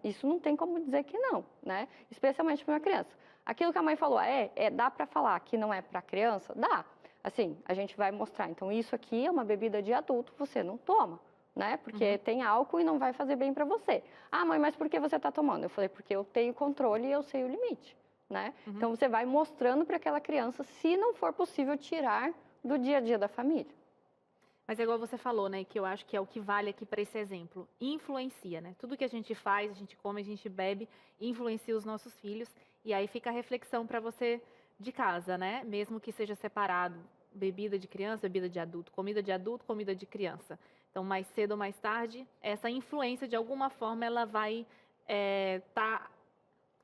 Isso não tem como dizer que não, né? Especialmente para uma criança. Aquilo que a mãe falou, dá para falar que não é para criança? Dá. Assim, a gente vai mostrar. Então, isso aqui é uma bebida de adulto, você não toma, né? Porque tem álcool e não vai fazer bem para você. Ah, mãe, mas por que você está tomando? Eu falei, porque eu tenho controle e eu sei o limite, né? Então, você vai mostrando para aquela criança, se não for possível tirar do dia a dia da família. Mas é igual você falou, né? Que eu acho que é o que vale aqui para esse exemplo. Influencia, né? Tudo que a gente faz, a gente come, a gente bebe, influencia os nossos filhos. E aí fica a reflexão para você de casa, né? Mesmo que seja separado, bebida de criança, bebida de adulto, comida de criança. Então, mais cedo ou mais tarde, essa influência, de alguma forma, ela vai estar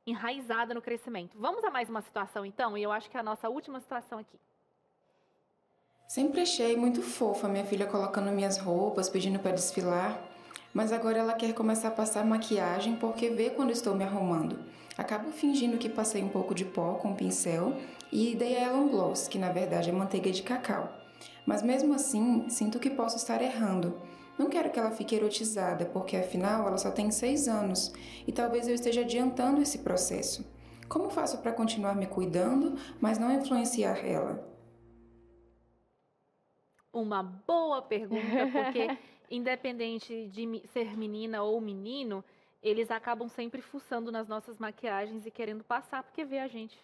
enraizada no crescimento. Vamos a mais uma situação, então? E eu acho que é a nossa última situação aqui. Sempre achei muito fofa minha filha colocando minhas roupas, pedindo para desfilar, mas agora ela quer começar a passar maquiagem porque vê quando estou me arrumando. Acabo fingindo que passei um pouco de pó com um pincel e dei a ela um gloss, que na verdade é manteiga de cacau. Mas mesmo assim, sinto que posso estar errando. Não quero que ela fique erotizada, porque afinal ela só tem 6 anos e talvez eu esteja adiantando esse processo. Como faço para continuar me cuidando, mas não influenciar ela? Uma boa pergunta, porque independente de ser menina ou menino, eles acabam sempre fuçando nas nossas maquiagens e querendo passar, porque vê a gente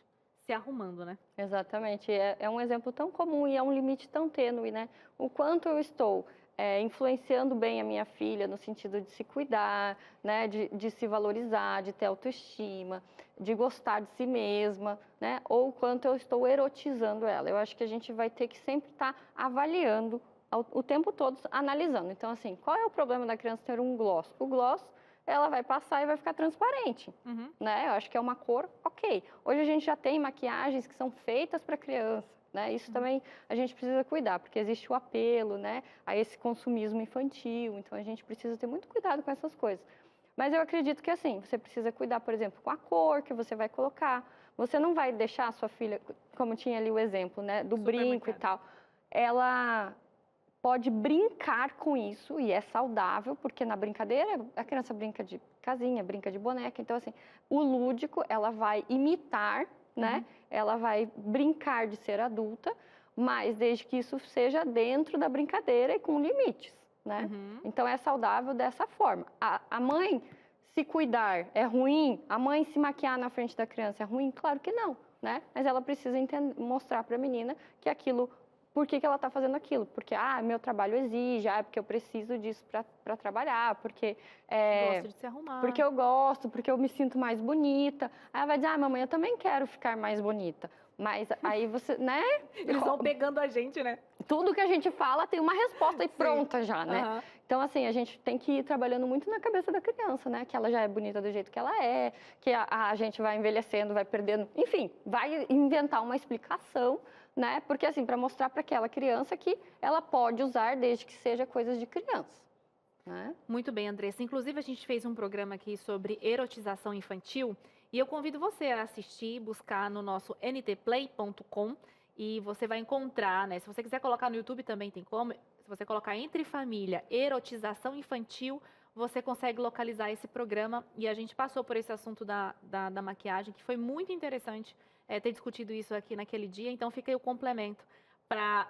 se arrumando, né? Exatamente. É um exemplo tão comum e é um limite tão tênue, né? O quanto eu estou influenciando bem a minha filha no sentido de se cuidar, né? De se valorizar, de ter autoestima, de gostar de si mesma, né? Ou o quanto eu estou erotizando ela. Eu acho que a gente vai ter que sempre estar avaliando o tempo todo, analisando. Então, assim, qual é o problema da criança ter um gloss? O gloss, ela vai passar e vai ficar transparente, né? Eu acho que é uma cor ok. Hoje a gente já tem maquiagens que são feitas para criança, né? Isso também a gente precisa cuidar, porque existe o apelo, né, a esse consumismo infantil, então a gente precisa ter muito cuidado com essas coisas. Mas eu acredito que assim, você precisa cuidar, por exemplo, com a cor que você vai colocar. Você não vai deixar a sua filha, como tinha ali o exemplo, né, do brinco e tal. Ela pode brincar com isso e é saudável, porque na brincadeira a criança brinca de casinha, brinca de boneca. Então, assim, o lúdico, ela vai imitar, né? Ela vai brincar de ser adulta, mas desde que isso seja dentro da brincadeira e com limites, né? Então, é saudável dessa forma. A mãe se cuidar é ruim? A mãe se maquiar na frente da criança é ruim? Claro que não, né? Mas ela precisa mostrar para a menina que aquilo... Por que ela está fazendo aquilo? Porque, meu trabalho exige, porque eu preciso disso para trabalhar, porque... Gosto de se arrumar. Porque eu gosto, porque eu me sinto mais bonita. Aí ela vai dizer, mamãe, eu também quero ficar mais bonita. Mas aí você, né? Eles vão pegando a gente, né? Tudo que a gente fala tem uma resposta aí pronta já, né? Então, assim, a gente tem que ir trabalhando muito na cabeça da criança, né? Que ela já é bonita do jeito que ela é, que a gente vai envelhecendo, vai perdendo... Enfim, vai inventar uma explicação, né? Porque, assim, para mostrar para aquela criança que ela pode usar desde que seja coisas de criança. Né? Muito bem, Andressa. Inclusive, a gente fez um programa aqui sobre erotização infantil e eu convido você a assistir, buscar no nosso ntplay.com e você vai encontrar, né? Se você quiser colocar no YouTube também tem como. Se você colocar Entre Família, erotização infantil, você consegue localizar esse programa e a gente passou por esse assunto da maquiagem, que foi muito interessante ter discutido isso aqui naquele dia. Então, fica aí o complemento para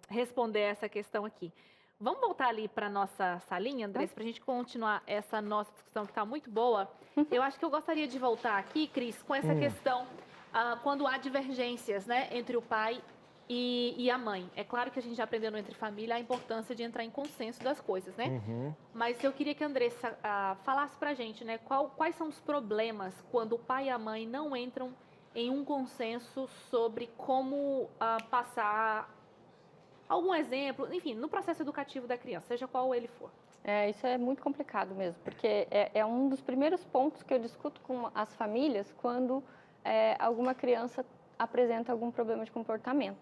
responder essa questão aqui. Vamos voltar ali para a nossa salinha, Andressa, para a gente continuar essa nossa discussão que está muito boa. Eu acho que eu gostaria de voltar aqui, Cris, com essa questão, quando há divergências, né, entre o pai e a mãe. É claro que a gente já aprendeu no Entre Família a importância de entrar em consenso das coisas, né? Mas eu queria que a Andressa falasse para a gente, né, quais são os problemas quando o pai e a mãe não entram em um consenso sobre como passar algum exemplo, enfim, no processo educativo da criança, seja qual ele for. Isso é muito complicado mesmo, porque é um dos primeiros pontos que eu discuto com as famílias quando alguma criança apresenta algum problema de comportamento.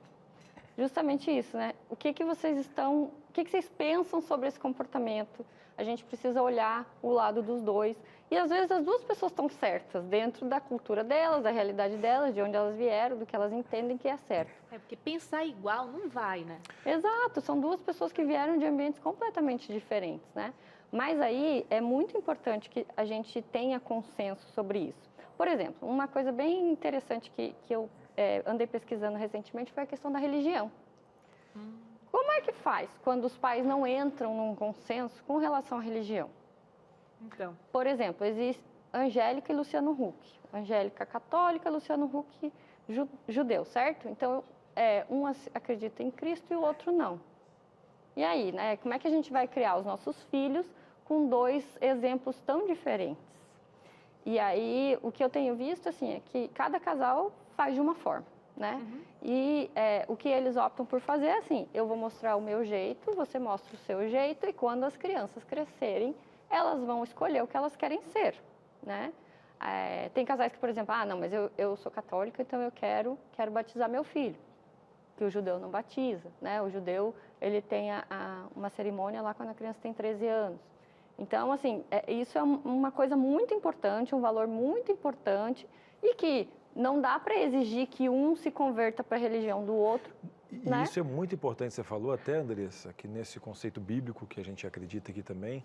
Justamente isso, né? O que vocês pensam sobre esse comportamento? A gente precisa olhar o lado dos dois. E às vezes as duas pessoas estão certas dentro da cultura delas, da realidade delas, de onde elas vieram, do que elas entendem que é certo. Porque pensar igual não vai, né? Exato, são duas pessoas que vieram de ambientes completamente diferentes, né? Mas aí é muito importante que a gente tenha consenso sobre isso. Por exemplo, uma coisa bem interessante que eu andei pesquisando recentemente foi a questão da religião. Como é que faz quando os pais não entram num consenso com relação à religião? Então. Por exemplo, existe Angélica e Luciano Huck. Angélica católica, Luciano Huck judeu, certo? Então, um acredita em Cristo e o outro não. E aí, né? Como é que a gente vai criar os nossos filhos com dois exemplos tão diferentes? E aí, o que eu tenho visto, assim, é que cada casal faz de uma forma, né? E o que eles optam por fazer é assim, eu vou mostrar o meu jeito, você mostra o seu jeito, e quando as crianças crescerem, elas vão escolher o que elas querem ser, né? Tem casais que, por exemplo, não, mas eu sou católica, então eu quero batizar meu filho, que o judeu não batiza, né? O judeu, ele tem uma cerimônia lá quando a criança tem 13 anos. Então, assim, isso é uma coisa muito importante, um valor muito importante, e que não dá para exigir que um se converta para a religião do outro. E né? isso é muito importante, você falou até, Andressa, que nesse conceito bíblico que a gente acredita aqui também,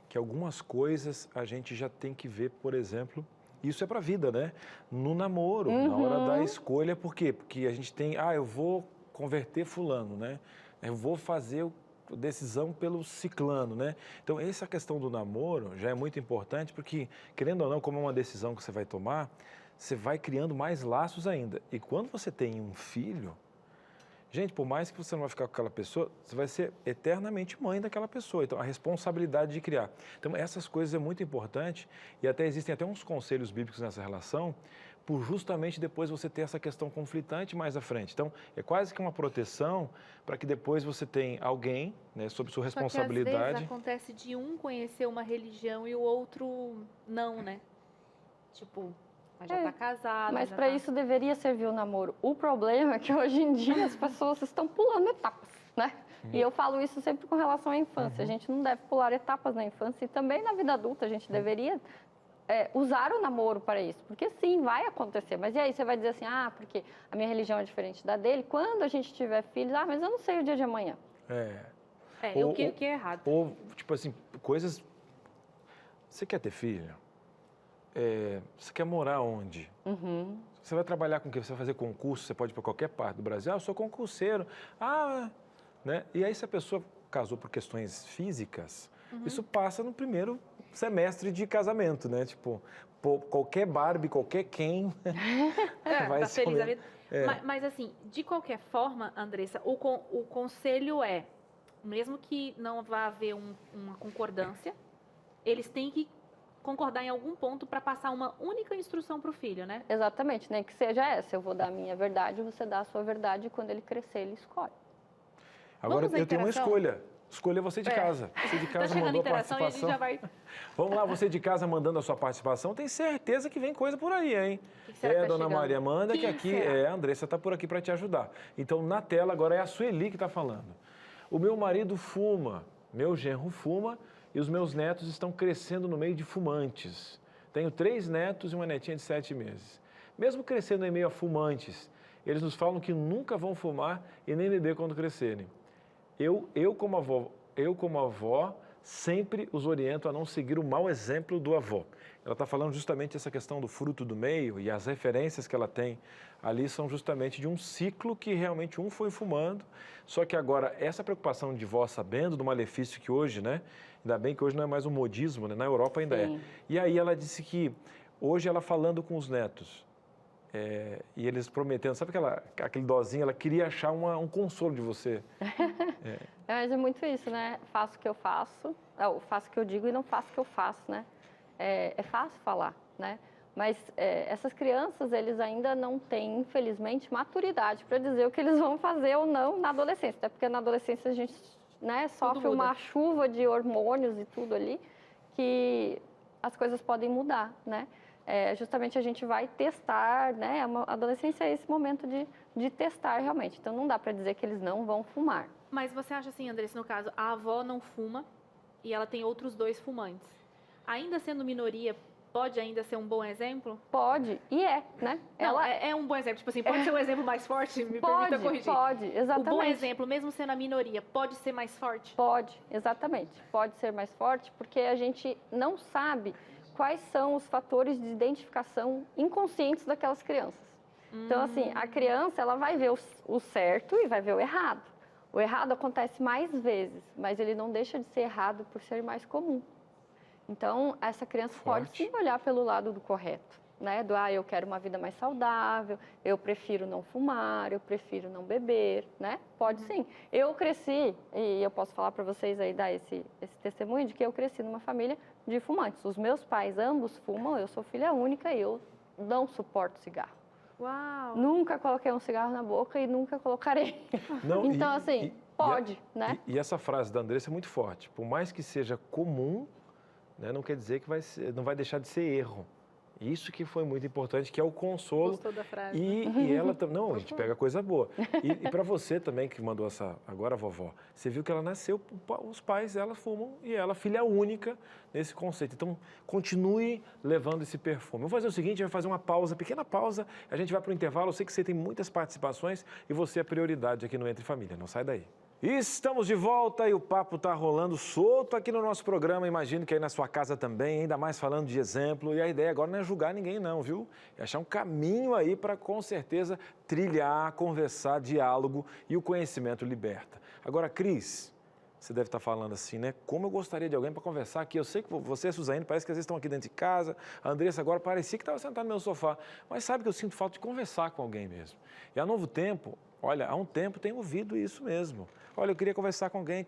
que algumas coisas a gente já tem que ver, por exemplo, isso é para a vida, né? No namoro, na hora da escolha, por quê? Porque a gente tem, eu vou converter fulano, né? Eu vou fazer decisão pelo ciclano, né? Então, essa questão do namoro já é muito importante, porque, querendo ou não, como é uma decisão que você vai tomar, você vai criando mais laços ainda. E quando você tem um filho, gente, por mais que você não vai ficar com aquela pessoa, você vai ser eternamente mãe daquela pessoa. Então, a responsabilidade de criar. Então, essas coisas é muito importante, e até existem até uns conselhos bíblicos nessa relação, por justamente depois você ter essa questão conflitante mais à frente. Então, é quase que uma proteção para que depois você tenha alguém, né, sob sua responsabilidade. Só que às vezes acontece de um conhecer uma religião e o outro não, né? Tipo, já tá casado. Mas para isso deveria servir o namoro. O problema é que hoje em dia as pessoas estão pulando etapas, né? E eu falo isso sempre com relação à infância. A gente não deve pular etapas na infância, e também na vida adulta a gente deveria usar o namoro para isso, porque sim, vai acontecer. Mas e aí você vai dizer assim, porque a minha religião é diferente da dele, quando a gente tiver filhos, mas eu não sei o dia de amanhã. O que é errado. Ou, tipo assim, coisas... Você quer ter filho? Você quer morar onde? Você vai trabalhar com o quê? Você vai fazer concurso, você pode ir para qualquer parte do Brasil. Eu sou concurseiro. Né? E aí, se a pessoa casou por questões físicas, isso passa no primeiro semestre de casamento, né? Tipo, qualquer Barbie, qualquer Ken vai tá ser... feliz a vida. Mas assim, de qualquer forma, Andressa, o conselho é, mesmo que não vá haver uma concordância, eles têm que concordar em algum ponto para passar uma única instrução para o filho, né? Exatamente, nem que seja essa. Eu vou dar a minha verdade, você dá a sua verdade, e quando ele crescer, ele escolhe. Agora, eu tenho uma escolha. Escolher você de casa. Você de casa mandou a participação. Já vai... Vamos lá, você de casa mandando a sua participação. Tem certeza que vem coisa por aí, hein? Dona Maria, manda que aqui a Andressa está por aqui para te ajudar. Então, na tela agora é a Sueli que está falando. O meu marido fuma, meu genro fuma e os meus netos estão crescendo no meio de fumantes. Tenho 3 netos e uma netinha de 7 meses. Mesmo crescendo em meio a fumantes, eles nos falam que nunca vão fumar e nem beber quando crescerem. Eu como avó, sempre os oriento a não seguir o mau exemplo do avô. Ela está falando justamente essa questão do fruto do meio, e as referências que ela tem ali são justamente de um ciclo que realmente um foi fumando, só que agora essa preocupação de vó sabendo do malefício que hoje, né? Ainda bem que hoje não é mais um modismo, né? Na Europa ainda é. E aí ela disse que hoje ela falando com os netos, e eles prometendo, sabe aquele dozinho, ela queria achar um consolo de você. Mas é muito isso, né? Faço o que eu faço, faço o que eu digo e não faço o que eu faço, né? É fácil falar, né? Mas essas crianças, eles ainda não têm, infelizmente, maturidade para dizer o que eles vão fazer ou não na adolescência. Até porque na adolescência a gente, né, sofre uma chuva de hormônios e tudo ali, que as coisas podem mudar, né? Justamente a gente vai testar, né? A adolescência é esse momento de testar realmente. Então não dá para dizer que eles não vão fumar. Mas você acha assim, Andressa, no caso, a avó não fuma e ela tem outros 2 fumantes. Ainda sendo minoria, pode ainda ser um bom exemplo? Pode, e né? Não, ela é um bom exemplo. Tipo assim, pode ser um exemplo mais forte? Me permita corrigir. Pode, exatamente. O bom exemplo, mesmo sendo a minoria, pode ser mais forte? Pode, exatamente. Pode ser mais forte porque a gente não sabe quais são os fatores de identificação inconscientes daquelas crianças. Então, assim, a criança, ela vai ver o certo e vai ver o errado. O errado acontece mais vezes, mas ele não deixa de ser errado por ser mais comum. Então, essa criança pode sim olhar pelo lado do correto, né? Eu quero uma vida mais saudável, eu prefiro não fumar, eu prefiro não beber, né? Pode sim. Eu cresci, e eu posso falar para vocês aí, dar esse testemunho de que eu cresci numa família de fumantes. Os meus pais, ambos fumam, eu sou filha única e eu não suporto cigarro. Uau! Nunca coloquei um cigarro na boca e nunca colocarei. Não, Então, assim, pode, né? E essa frase da Andressa é muito forte. Por mais que seja comum, né, não quer dizer que não vai deixar de ser erro. Isso que foi muito importante, que é o consolo. Gostou da frase? E ela também. Não, a gente pega coisa boa. E para você também, que mandou essa. Agora, vovó, você viu que ela nasceu, os pais dela fumam e ela, filha única, nesse conceito. Então, continue levando esse perfume. Vamos fazer o seguinte: vai fazer uma pausa, pequena pausa, a gente vai para o intervalo. Eu sei que você tem muitas participações e você é prioridade aqui no Entre Família. Não sai daí. Estamos de volta e o papo está rolando solto aqui no nosso programa. Imagino que aí na sua casa também, ainda mais falando de exemplo. E a ideia agora não é julgar ninguém não, viu? É achar um caminho aí para, com certeza, trilhar, conversar, diálogo e o conhecimento liberta. Agora, Cris, você deve estar falando assim, né? Como eu gostaria de alguém para conversar aqui. Eu sei que você, Suzane, parece que às vezes estão aqui dentro de casa. A Andressa agora parecia que estava sentada no meu sofá. Mas sabe que eu sinto falta de conversar com alguém mesmo. E a Novo Tempo, olha, há um tempo tenho ouvido isso mesmo. Olha, eu queria conversar com alguém,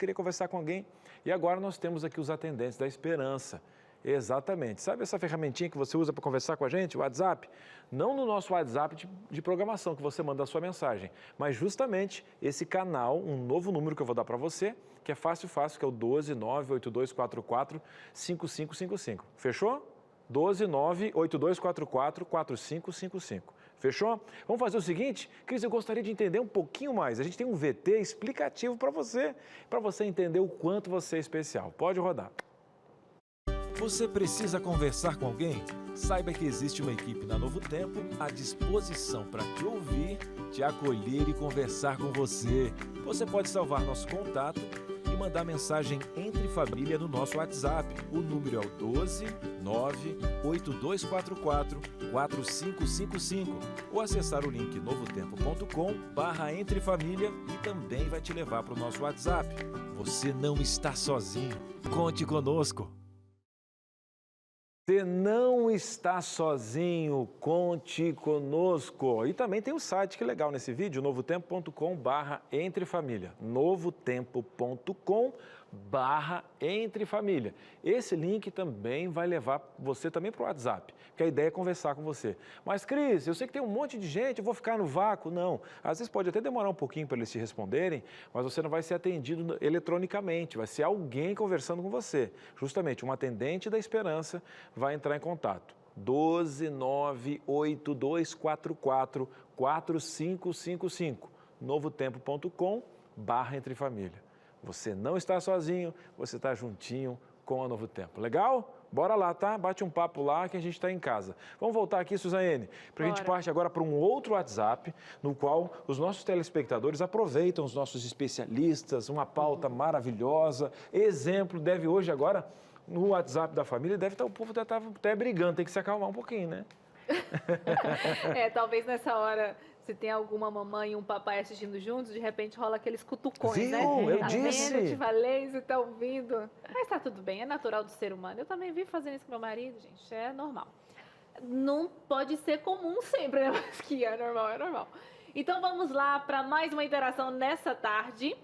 E agora nós temos aqui os atendentes da Esperança. Exatamente. Sabe essa ferramentinha que você usa para conversar com a gente, o WhatsApp? Não no nosso WhatsApp de programação, que você manda a sua mensagem, mas justamente esse canal, um novo número que eu vou dar para você, que é fácil, que é o 12982445555. Fechou? 12982444555. Fechou? Vamos fazer o seguinte, Cris, eu gostaria de entender um pouquinho mais. A gente tem um VT explicativo para você entender o quanto você é especial. Pode rodar. Você precisa conversar com alguém? Saiba que existe uma equipe na Novo Tempo à disposição para te ouvir, te acolher e conversar com você. Você pode salvar nosso contato e mandar mensagem Entre Família no nosso WhatsApp. O número é o 12982444555 ou acessar o link novotempo.com/entrefamília e também vai te levar para o nosso WhatsApp. Você não está sozinho. Conte conosco. Você não está sozinho, conte conosco. E também tem um site que é legal nesse vídeo, novotempo.com/entrefamília. novotempo.com/entrefamília. Esse link também vai levar você também para o WhatsApp, porque a ideia é conversar com você. Mas, Cris, eu sei que tem um monte de gente, eu vou ficar no vácuo. Não, às vezes pode até demorar um pouquinho para eles te responderem, mas você não vai ser atendido eletronicamente, vai ser alguém conversando com você. Justamente, um atendente da Esperança vai entrar em contato. 12982444555. novotempo.com/entrefamília. Você não está sozinho, você está juntinho com a Novo Tempo. Legal? Bora lá, tá? Bate um papo lá que a gente está em casa. Vamos voltar aqui, Suzane, para a gente parte agora para um outro WhatsApp, no qual os nossos telespectadores aproveitam os nossos especialistas, uma pauta maravilhosa. Exemplo, deve hoje agora, no WhatsApp da família, deve estar, o povo deve estar até brigando, tem que se acalmar um pouquinho, né? Talvez nessa hora, se tem alguma mamãe e um papai assistindo juntos, de repente rola aqueles cutucões, Viu? né? Eu tá disse. vendo, eu te falei, você tá ouvindo. Mas tá tudo bem, é natural do ser humano. Eu também vivo fazendo isso com meu marido, gente, é normal. Não pode ser comum sempre, né? Mas que é normal, é normal. Então vamos lá para mais uma interação nessa tarde.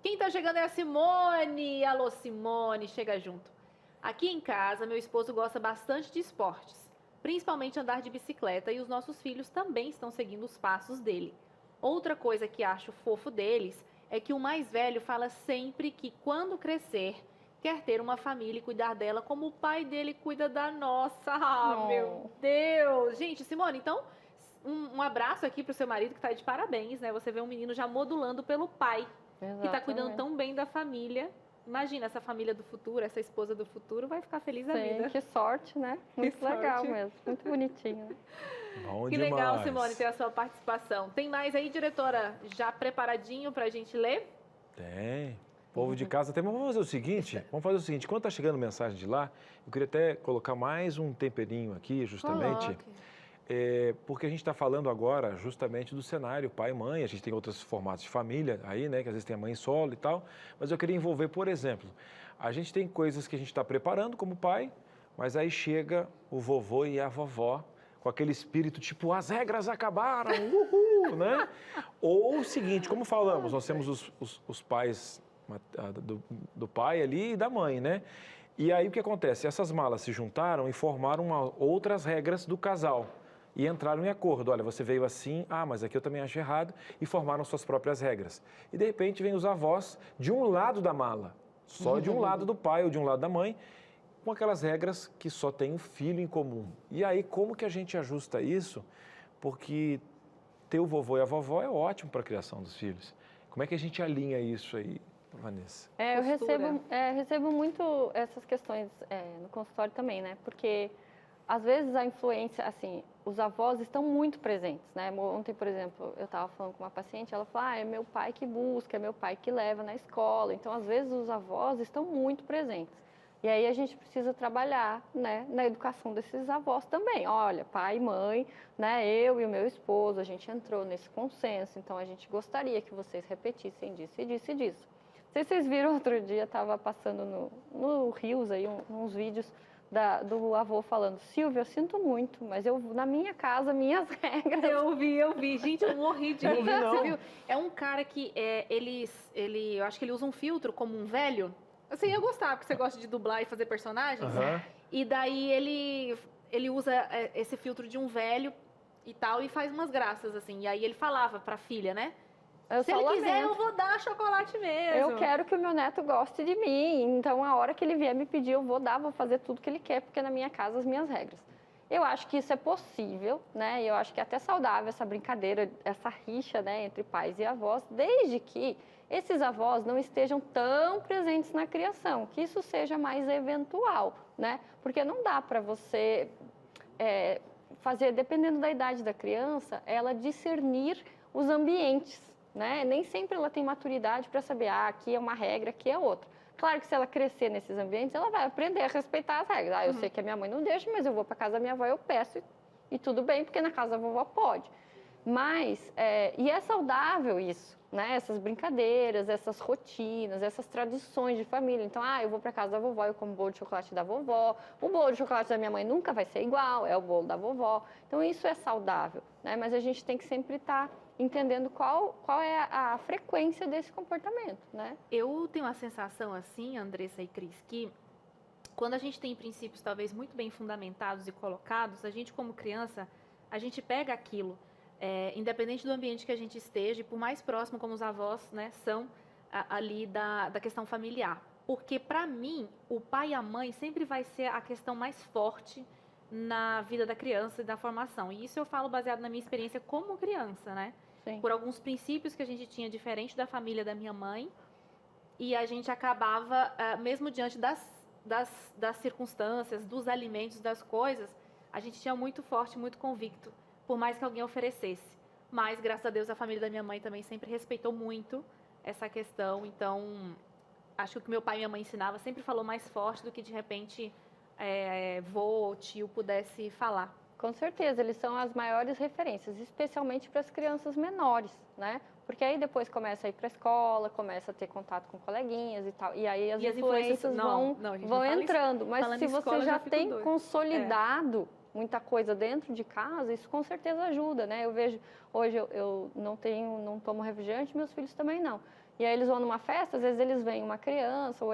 Quem tá chegando é a Simone. Alô, Simone, chega junto. Aqui em casa, meu esposo gosta bastante de esportes, principalmente andar de bicicleta, e os nossos filhos também estão seguindo os passos dele. Outra coisa que acho fofo deles é que o mais velho fala sempre que quando crescer, quer ter uma família e cuidar dela como o pai dele cuida da nossa. Ah, meu Deus! Gente, Simone, então, um abraço aqui pro seu marido que tá de parabéns, né? Você vê um menino já modulando pelo pai, que tá cuidando tão bem da família. Imagina, essa família do futuro, essa esposa do futuro vai ficar feliz da vida. Que sorte, né? Muito legal mesmo, muito bonitinho. Bom que demais. legal, Simone, ter a sua participação. Tem mais aí, diretora, já preparadinho pra gente ler? Tem. Povo de casa tem. Mas vamos fazer o seguinte, quando tá chegando mensagem de lá, eu queria até colocar mais um temperinho aqui, justamente. Coloque. Porque a gente está falando agora justamente do cenário pai e mãe, a gente tem outros formatos de família aí, né, que às vezes tem a mãe solo e tal, mas eu queria envolver, por exemplo, a gente tem coisas que a gente está preparando como pai, mas aí chega o vovô e a vovó com aquele espírito tipo, as regras acabaram, uhul, né? Ou o seguinte, como falamos, nós temos os pais do pai ali e da mãe, né? E aí o que acontece? Essas malas se juntaram e formaram outras regras do casal. e entraram em acordo. Olha, você veio assim, mas aqui eu também acho errado, e formaram suas próprias regras. E de repente vem os avós de um lado da mala, só de um lado do pai ou de um lado da mãe, com aquelas regras que só tem um filho em comum. E aí, como que a gente ajusta isso? Porque ter o vovô e a vovó é ótimo para a criação dos filhos. Como é que a gente alinha isso aí, Vanessa? Eu recebo muito essas questões no consultório também, né? Porque, às vezes, a influência, assim, os avós estão muito presentes, né? Ontem, por exemplo, eu estava falando com uma paciente, ela falou, é meu pai que busca, é meu pai que leva na escola. Então, às vezes, os avós estão muito presentes. E aí a gente precisa trabalhar, né, na educação desses avós também. Olha, pai e mãe, né, eu e o meu esposo, a gente entrou nesse consenso, então a gente gostaria que vocês repetissem disso e disso e disso. Não sei se vocês viram outro dia, estava passando no Rios aí uns vídeos do avô falando, Silvia, eu sinto muito, mas na minha casa, minhas regras... Eu vi. Gente, eu morri de rir. Não. Você viu? É um cara que, eu acho que ele usa um filtro como um velho. Assim, eu gostava, porque você gosta de dublar e fazer personagens. Uhum. E daí ele usa esse filtro de um velho e tal, e faz umas graças, assim. E aí ele falava pra filha, né? Se ele quiser, eu vou dar chocolate mesmo. Eu quero que o meu neto goste de mim. Então, a hora que ele vier me pedir, eu vou fazer tudo que ele quer, porque na minha casa, as minhas regras. Eu acho que isso é possível, né? E eu acho que é até saudável essa brincadeira, essa rixa, né, entre pais e avós, desde que esses avós não estejam tão presentes na criação, que isso seja mais eventual, né? Porque não dá para você fazer, dependendo da idade da criança, ela discernir os ambientes, né? Nem sempre ela tem maturidade para saber, aqui é uma regra, aqui é outra. Claro que se ela crescer nesses ambientes, ela vai aprender a respeitar as regras. Eu sei que a minha mãe não deixa, mas eu vou para casa da minha avó, eu peço, e tudo bem, porque na casa da vovó pode. Mas, e é saudável isso, né? Essas brincadeiras, essas rotinas, essas tradições de família. Então, eu vou para casa da vovó, eu como bolo de chocolate da vovó. O bolo de chocolate da minha mãe nunca vai ser igual, é o bolo da vovó. Então, isso é saudável, né? Mas a gente tem que sempre estar entendendo qual é a frequência desse comportamento, né? Eu tenho a sensação, assim, Andressa e Cris, que quando a gente tem princípios talvez muito bem fundamentados e colocados, a gente como criança, a gente pega aquilo, independente do ambiente que a gente esteja, e por mais próximo como os avós, né, são ali da questão familiar. Porque, para mim, o pai e a mãe sempre vai ser a questão mais forte na vida da criança e da formação. E isso eu falo baseado na minha experiência como criança, né? Sim. Por alguns princípios que a gente tinha diferente da família da minha mãe, e a gente acabava, mesmo diante das circunstâncias, dos alimentos, das coisas, a gente tinha muito forte, muito convicto, por mais que alguém oferecesse. Mas, graças a Deus, a família da minha mãe também sempre respeitou muito essa questão. Então, acho que o que meu pai e minha mãe ensinava sempre falou mais forte do que, de repente, vô ou tio pudesse falar. Com certeza, eles são as maiores referências, especialmente para as crianças menores, né? Porque aí depois começa a ir para a escola, começa a ter contato com coleguinhas e tal. E aí as influências vão entrando. Mas se você já tem consolidado muita coisa dentro de casa, isso com certeza ajuda, né? Eu vejo, hoje eu não tomo refrigerante, meus filhos também não. E aí eles vão numa festa, às vezes eles veem uma criança, ou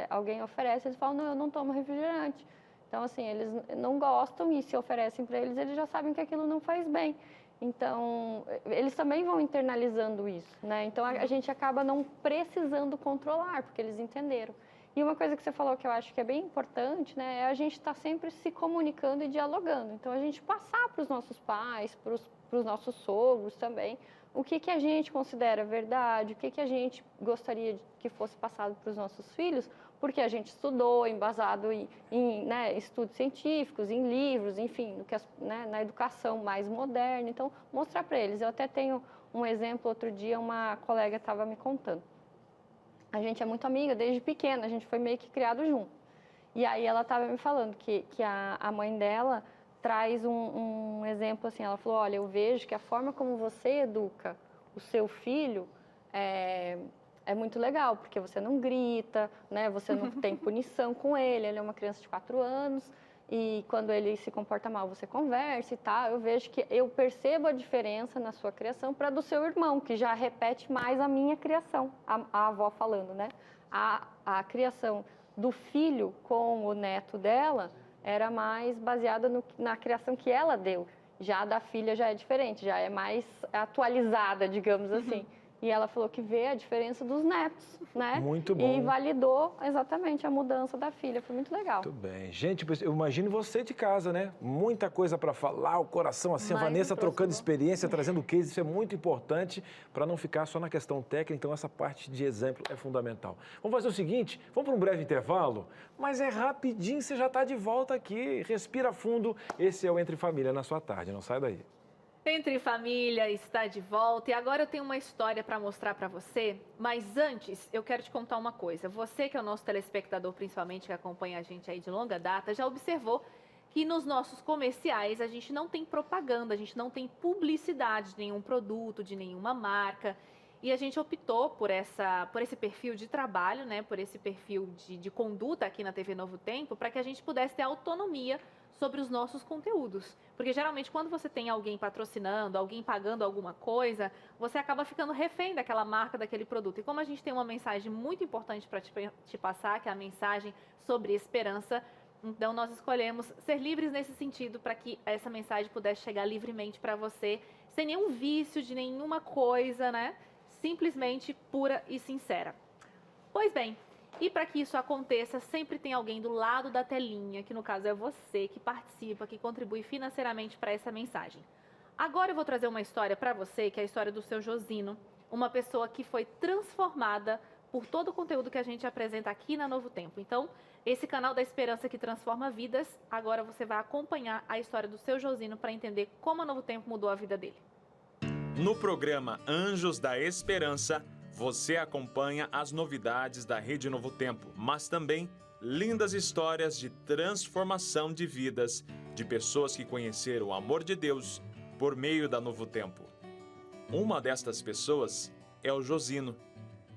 alguém oferece, eles falam, não, eu não tomo refrigerante. Então, assim, eles não gostam e se oferecem para eles, eles já sabem que aquilo não faz bem. Então, eles também vão internalizando isso, né? Então, a gente acaba não precisando controlar, porque eles entenderam. E uma coisa que você falou que eu acho que é bem importante, né? É a gente estar sempre se comunicando e dialogando. Então, a gente passar para os nossos pais, para os nossos sogros também, o que a gente considera verdade, o que a gente gostaria que fosse passado para os nossos filhos, porque a gente estudou, embasado em estudos científicos, em livros, enfim, na educação mais moderna. Então, mostrar para eles. Eu até tenho um exemplo, outro dia uma colega estava me contando. A gente é muito amiga desde pequena, a gente foi meio que criado junto. E aí ela estava me falando que a mãe dela traz um exemplo assim, ela falou, olha, eu vejo que a forma como você educa o seu filho é muito legal, porque você não grita, né? Você não tem punição com ele é uma criança de 4 anos, e quando ele se comporta mal, você conversa e tal. Eu percebo a diferença na sua criação para do seu irmão, que já repete mais a minha criação, a avó falando, né? A criação do filho com o neto dela era mais baseada na criação que ela deu. Já a da filha já é diferente, já é mais atualizada, digamos assim. E ela falou que vê a diferença dos netos, né? Muito bom. E validou exatamente a mudança da filha. Foi muito legal. Muito bem. Gente, eu imagino você de casa, né? Muita coisa para falar, o coração assim, a Vanessa trocando experiência, trazendo case, isso é muito importante para não ficar só na questão técnica, então essa parte de exemplo é fundamental. Vamos fazer o seguinte, vamos para um breve intervalo, mas é rapidinho, você já está de volta aqui, respira fundo, esse é o Entre Família na sua tarde, não sai daí. Entre Família está de volta e agora eu tenho uma história para mostrar para você, mas antes eu quero te contar uma coisa. Você que é o nosso telespectador, principalmente que acompanha a gente aí de longa data, já observou que nos nossos comerciais a gente não tem propaganda, a gente não tem publicidade de nenhum produto, de nenhuma marca. E a gente optou por esse perfil de trabalho, né, por esse perfil de conduta aqui na TV Novo Tempo, para que a gente pudesse ter autonomia sobre os nossos conteúdos. Porque geralmente quando você tem alguém patrocinando, alguém pagando alguma coisa, você acaba ficando refém daquela marca, daquele produto. E como a gente tem uma mensagem muito importante para te passar, que é a mensagem sobre esperança, então nós escolhemos ser livres nesse sentido para que essa mensagem pudesse chegar livremente para você, sem nenhum vício de nenhuma coisa, né? Simplesmente pura e sincera. Pois bem, e para que isso aconteça, sempre tem alguém do lado da telinha, que no caso é você, que participa, que contribui financeiramente para essa mensagem. Agora eu vou trazer uma história para você, que é a história do seu Josino, uma pessoa que foi transformada por todo o conteúdo que a gente apresenta aqui na Novo Tempo. Então, esse canal da Esperança que transforma vidas, agora você vai acompanhar a história do seu Josino para entender como a Novo Tempo mudou a vida dele. No programa Anjos da Esperança, você acompanha as novidades da Rede Novo Tempo, mas também lindas histórias de transformação de vidas de pessoas que conheceram o amor de Deus por meio da Novo Tempo. Uma destas pessoas é o Josino.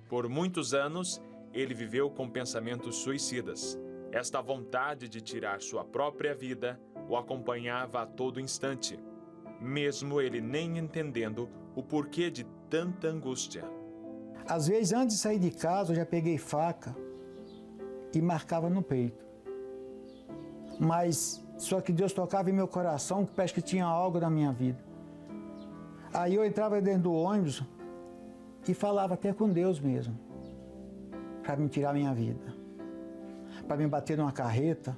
Por muitos anos, ele viveu com pensamentos suicidas. Esta vontade de tirar sua própria vida o acompanhava a todo instante, mesmo ele nem entendendo o porquê de tanta angústia. Às vezes, antes de sair de casa, eu já peguei faca e marcava no peito. Mas só que Deus tocava em meu coração, que parece que tinha algo na minha vida. Aí eu entrava dentro do ônibus e falava até com Deus mesmo, para me tirar a minha vida, para me bater numa carreta.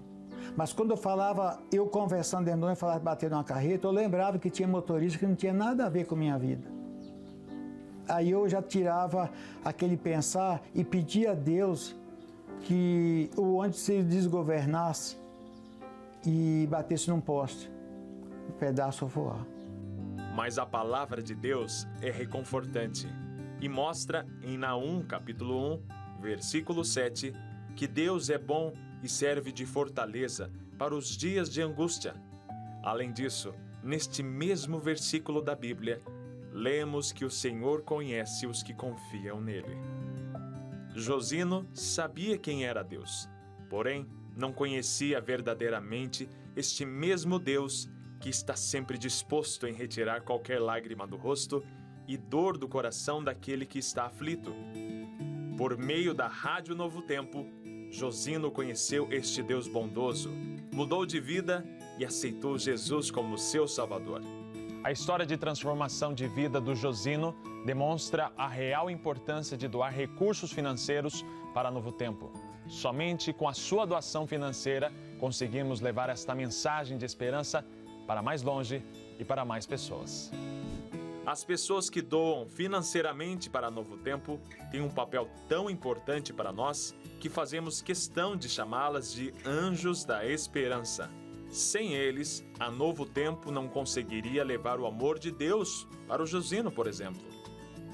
Mas quando eu falava, eu conversando dentro do ônibus, falava bater numa carreta, eu lembrava que tinha motorista que não tinha nada a ver com a minha vida. Aí eu já tirava aquele pensar e pedia a Deus que o ônibus se desgovernasse e batesse num poste, um pedaço voar. Mas a palavra de Deus é reconfortante e mostra em Naum, capítulo 1, versículo 7, que Deus é bom e serve de fortaleza para os dias de angústia. Além disso, neste mesmo versículo da Bíblia, lemos que o Senhor conhece os que confiam nele. Josino sabia quem era Deus, porém não conhecia verdadeiramente este mesmo Deus que está sempre disposto em retirar qualquer lágrima do rosto e dor do coração daquele que está aflito. Por meio da Rádio Novo Tempo, Josino conheceu este Deus bondoso, mudou de vida e aceitou Jesus como seu Salvador. A história de transformação de vida do Josino demonstra a real importância de doar recursos financeiros para Novo Tempo. Somente com a sua doação financeira conseguimos levar esta mensagem de esperança para mais longe e para mais pessoas. As pessoas que doam financeiramente para Novo Tempo têm um papel tão importante para nós que fazemos questão de chamá-las de Anjos da Esperança. Sem eles, a Novo Tempo não conseguiria levar o amor de Deus para o Josino, por exemplo.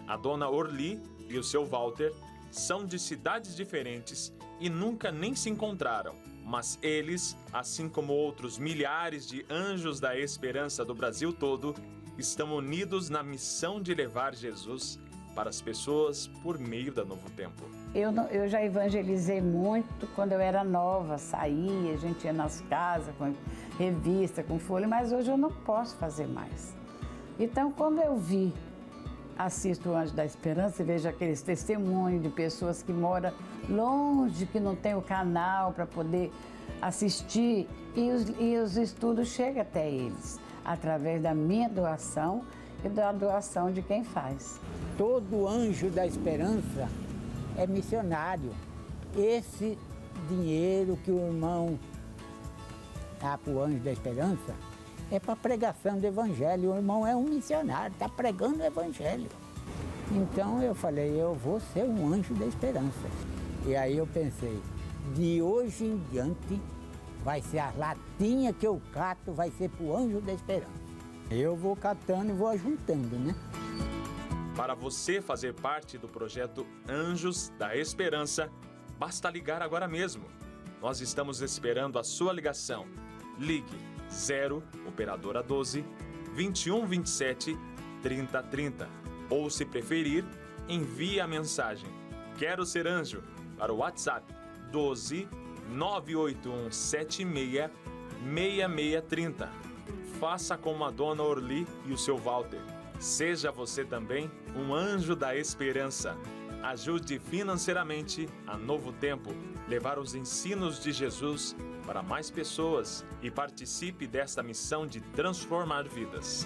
A dona Orli e o seu Walter são de cidades diferentes e nunca nem se encontraram. Mas eles, assim como outros milhares de Anjos da Esperança do Brasil todo, estão unidos na missão de levar Jesus para as pessoas por meio da Novo Tempo. Eu já evangelizei muito quando eu era nova, saía, a gente ia nas casas com revista, com folha, mas hoje eu não posso fazer mais. Então, quando eu assisto o Anjo da Esperança e vejo aqueles testemunhos de pessoas que moram longe, que não tem o canal para poder assistir e os estudos chegam até eles. através da minha doação e da doação de quem faz. Todo anjo da esperança é missionário. Esse dinheiro que o irmão dá para o anjo da esperança é para a pregação do evangelho. O irmão é um missionário, está pregando o evangelho. Então eu falei, eu vou ser um anjo da esperança. E aí eu pensei, de hoje em diante vai ser a latinha que eu cato, vai ser para o anjo da esperança. Eu vou catando e vou ajuntando, né? Para você fazer parte do projeto Anjos da Esperança, basta ligar agora mesmo. Nós estamos esperando a sua ligação. Ligue 0 operadora 12 21 27 30 30. Ou, se preferir, envie a mensagem Quero Ser Anjo para o WhatsApp 12 981 76 6630. Faça como a dona Orli e o seu Walter. Seja você também um anjo da esperança. Ajude financeiramente a Novo Tempo levar os ensinos de Jesus para mais pessoas e participe desta missão de transformar vidas.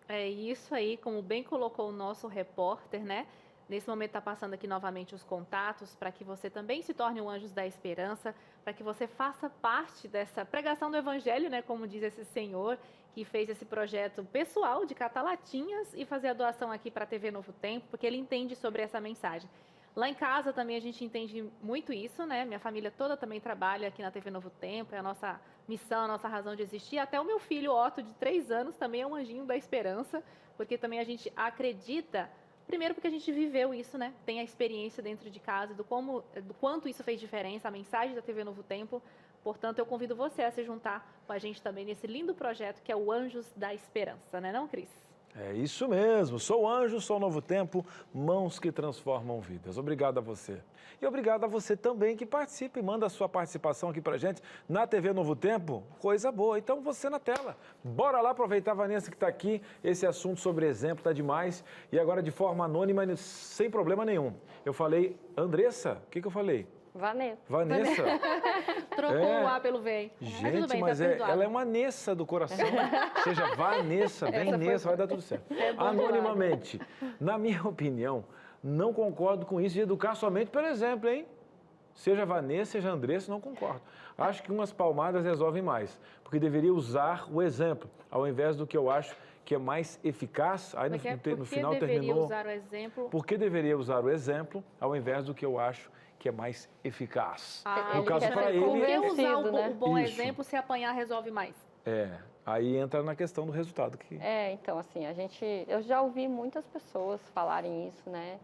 É isso aí, como bem colocou o nosso repórter, né? Nesse momento está passando aqui novamente os contatos para que você também se torne um Anjos da Esperança, para que você faça parte dessa pregação do Evangelho, né? Como diz esse senhor que fez esse projeto pessoal de catar latinhas e fazer a doação aqui para a TV Novo Tempo, porque ele entende sobre essa mensagem. Lá em casa também a gente entende muito isso, né? Minha família toda também trabalha aqui na TV Novo Tempo, é a nossa missão, a nossa razão de existir. Até o meu filho Otto, de 3 anos, também é um anjinho da esperança, porque também a gente acredita. Primeiro porque a gente viveu isso, né? Tem a experiência dentro de casa do quanto isso fez diferença, a mensagem da TV Novo Tempo. Portanto, eu convido você a se juntar com a gente também nesse lindo projeto que é o Anjos da Esperança, né não, Cris? É isso mesmo, sou anjo, sou Novo Tempo, mãos que transformam vidas. Obrigado a você. E obrigado a você também que participa e manda a sua participação aqui pra gente na TV Novo Tempo, coisa boa. Então você na tela, bora lá aproveitar a Vanessa que está aqui, esse assunto sobre exemplo tá demais. E agora de forma anônima, sem problema nenhum. Eu falei, Andressa, o que eu falei? Vanessa. Trocou o A pelo V, hein? Gente, tudo bem, mas tá perdoado. ela é uma Nessa do coração, seja Vanessa, bem Nessa, vai dar tudo certo. Anonimamente, na minha opinião, não concordo com isso de educar somente pelo exemplo, hein? Seja Vanessa, seja Andressa, não concordo. Acho que umas palmadas resolvem mais, porque deveria usar o exemplo, ao invés do que eu acho que é mais eficaz. Aí no final terminou. Usar o exemplo? Por que deveria usar o exemplo, ao invés do que eu acho que é mais eficaz? No caso, para ele... Por que usar o bom exemplo se apanhar resolve mais? Aí entra na questão do resultado. Então, assim, eu já ouvi muitas pessoas falarem isso, né?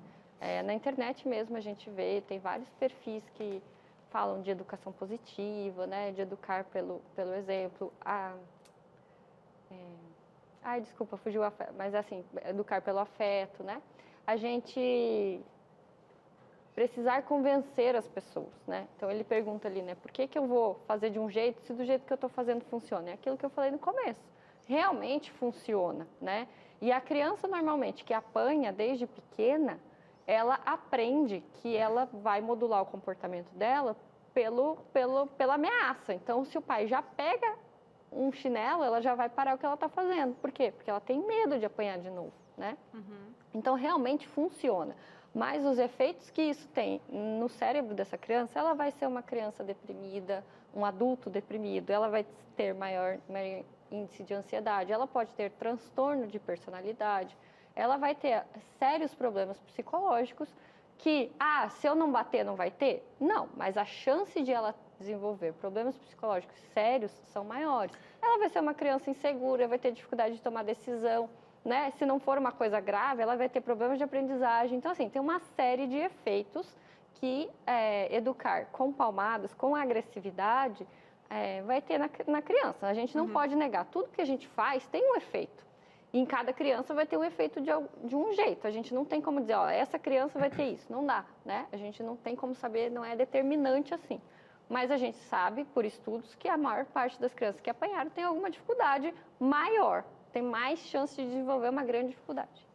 Na internet mesmo a gente vê, tem vários perfis que falam de educação positiva, né? De educar pelo exemplo. Desculpa, fugiu o afeto, mas assim, educar pelo afeto, né? A gente precisar convencer as pessoas, né? Então ele pergunta ali, né? Por que eu vou fazer de um jeito se do jeito que eu estou fazendo funciona? É aquilo que eu falei no começo. Realmente funciona, né? E a criança normalmente que apanha desde pequena, ela aprende que ela vai modular o comportamento dela pela ameaça. Então, se o pai já pega um chinelo, ela já vai parar o que ela está fazendo. Por quê? Porque ela tem medo de apanhar de novo, né? Então, realmente funciona. Mas os efeitos que isso tem no cérebro dessa criança, ela vai ser uma criança deprimida, um adulto deprimido, ela vai ter maior índice de ansiedade, ela pode ter transtorno de personalidade, ela vai ter sérios problemas psicológicos que, se eu não bater, não vai ter? Não, mas a chance de ela desenvolver problemas psicológicos sérios são maiores. Ela vai ser uma criança insegura, vai ter dificuldade de tomar decisão, né? Se não for uma coisa grave, ela vai ter problemas de aprendizagem. Então, assim, tem uma série de efeitos que educar com palmadas, com agressividade, vai ter na criança. A gente não pode negar. Tudo que a gente faz tem um efeito. E em cada criança vai ter um efeito de um jeito. A gente não tem como dizer, essa criança vai ter isso. Não dá, né? A gente não tem como saber, não é determinante assim. Mas a gente sabe, por estudos, que a maior parte das crianças que apanharam tem alguma dificuldade maior. Tem mais chance de desenvolver uma grande dificuldade.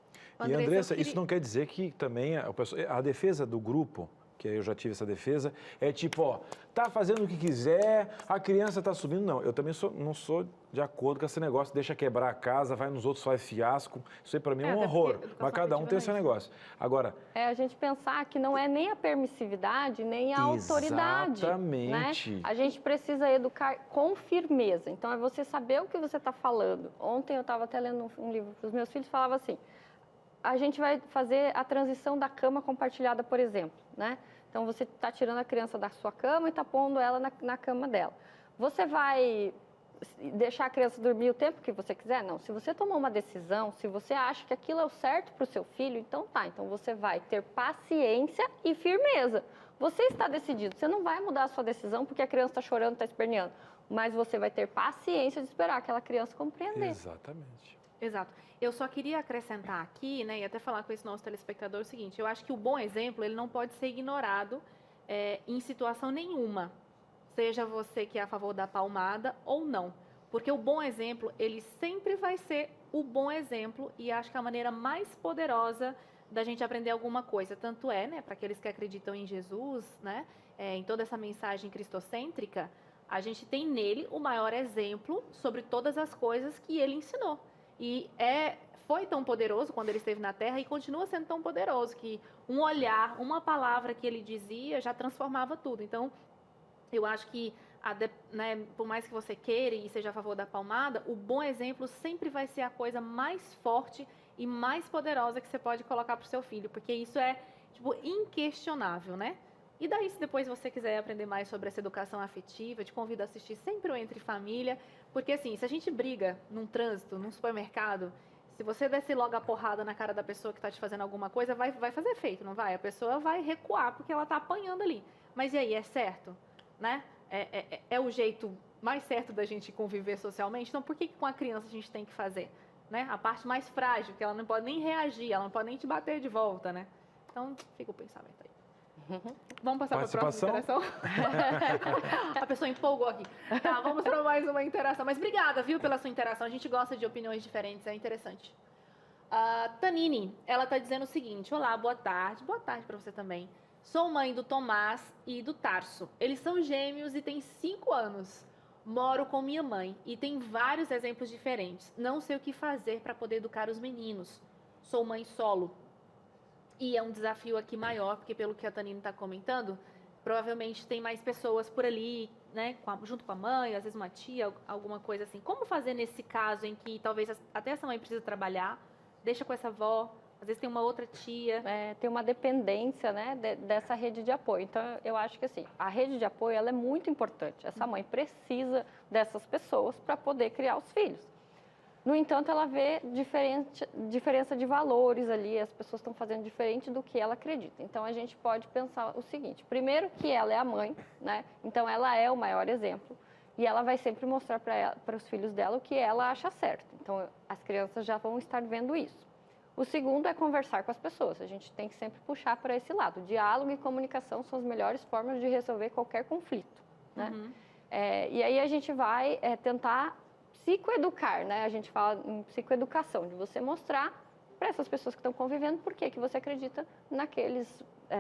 E, Andressa, isso não quer dizer que também a defesa do grupo, que eu já tive essa defesa, é tipo, ó, tá fazendo o que quiser, a criança tá subindo. Não, eu também não sou de acordo com esse negócio, deixa quebrar a casa, vai nos outros, faz fiasco. Isso aí para mim é um horror, mas cada um tem o seu negócio. Agora... a gente pensar que não é nem a permissividade, nem a autoridade. Exatamente. Né? A gente precisa educar com firmeza. Então, é você saber o que você está falando. Ontem eu estava até lendo um livro para os meus filhos, falava assim, a gente vai fazer a transição da cama compartilhada, por exemplo, né? Então, você está tirando a criança da sua cama e está pondo ela na cama dela. Você vai deixar a criança dormir o tempo que você quiser? Não. Se você tomou uma decisão, se você acha que aquilo é o certo para o seu filho, então tá. Então, você vai ter paciência e firmeza. Você está decidido. Você não vai mudar a sua decisão porque a criança está chorando, está esperneando. Mas você vai ter paciência de esperar aquela criança compreender. Exatamente. Exato. Eu só queria acrescentar aqui, né, e até falar com esse nosso telespectador o seguinte, eu acho que o bom exemplo, ele não pode ser ignorado em situação nenhuma, seja você que é a favor da palmada ou não, porque o bom exemplo, ele sempre vai ser o bom exemplo e acho que a maneira mais poderosa da gente aprender alguma coisa, tanto é, né, para aqueles que acreditam em Jesus, né, em toda essa mensagem cristocêntrica, a gente tem nele o maior exemplo sobre todas as coisas que ele ensinou. E foi tão poderoso quando ele esteve na Terra e continua sendo tão poderoso que um olhar, uma palavra que ele dizia já transformava tudo. Então, eu acho que, né, por mais que você queira e seja a favor da palmada, o bom exemplo sempre vai ser a coisa mais forte e mais poderosa que você pode colocar para o seu filho, porque isso é, tipo, inquestionável, né? E daí, se depois você quiser aprender mais sobre essa educação afetiva, te convido a assistir sempre o Entre Família, porque assim, se a gente briga num trânsito, num supermercado, se você desce logo a porrada na cara da pessoa que está te fazendo alguma coisa, vai fazer efeito, não vai? A pessoa vai recuar porque ela está apanhando ali. Mas e aí, é certo? Né? É o jeito mais certo da gente conviver socialmente? Então, por que com a criança a gente tem que fazer? Né? A parte mais frágil, que ela não pode nem reagir, ela não pode nem te bater de volta, né? Então, fica o pensamento aí. Vamos passar para a próxima interação? A pessoa empolgou aqui. Tá, vamos para mais uma interação. Mas obrigada, viu, pela sua interação. A gente gosta de opiniões diferentes, é interessante. Tanini, ela está dizendo o seguinte. Olá, boa tarde. Boa tarde para você também. Sou mãe do Tomás e do Tarso. Eles são gêmeos e têm 5 anos. Moro com minha mãe e tem vários exemplos diferentes. Não sei o que fazer para poder educar os meninos. Sou mãe solo. E é um desafio aqui maior, porque pelo que a Tanini está comentando, provavelmente tem mais pessoas por ali, né, junto com a mãe, às vezes uma tia, alguma coisa assim. Como fazer nesse caso em que talvez até essa mãe precisa trabalhar, deixa com essa avó, às vezes tem uma outra tia. Tem uma dependência, né, dessa rede de apoio. Então, eu acho que assim, a rede de apoio ela é muito importante. Essa mãe precisa dessas pessoas para poder criar os filhos. No entanto, ela vê diferença de valores ali, as pessoas estão fazendo diferente do que ela acredita. Então, a gente pode pensar o seguinte, primeiro que ela é a mãe, né? Então ela é o maior exemplo e ela vai sempre mostrar para os filhos dela o que ela acha certo. Então, as crianças já vão estar vendo isso. O segundo é conversar com as pessoas, a gente tem que sempre puxar para esse lado. Diálogo e comunicação são as melhores formas de resolver qualquer conflito, né? Uhum. E aí a gente vai tentar psicoeducar, né? A gente fala em psicoeducação, de você mostrar para essas pessoas que estão convivendo por que você acredita naqueles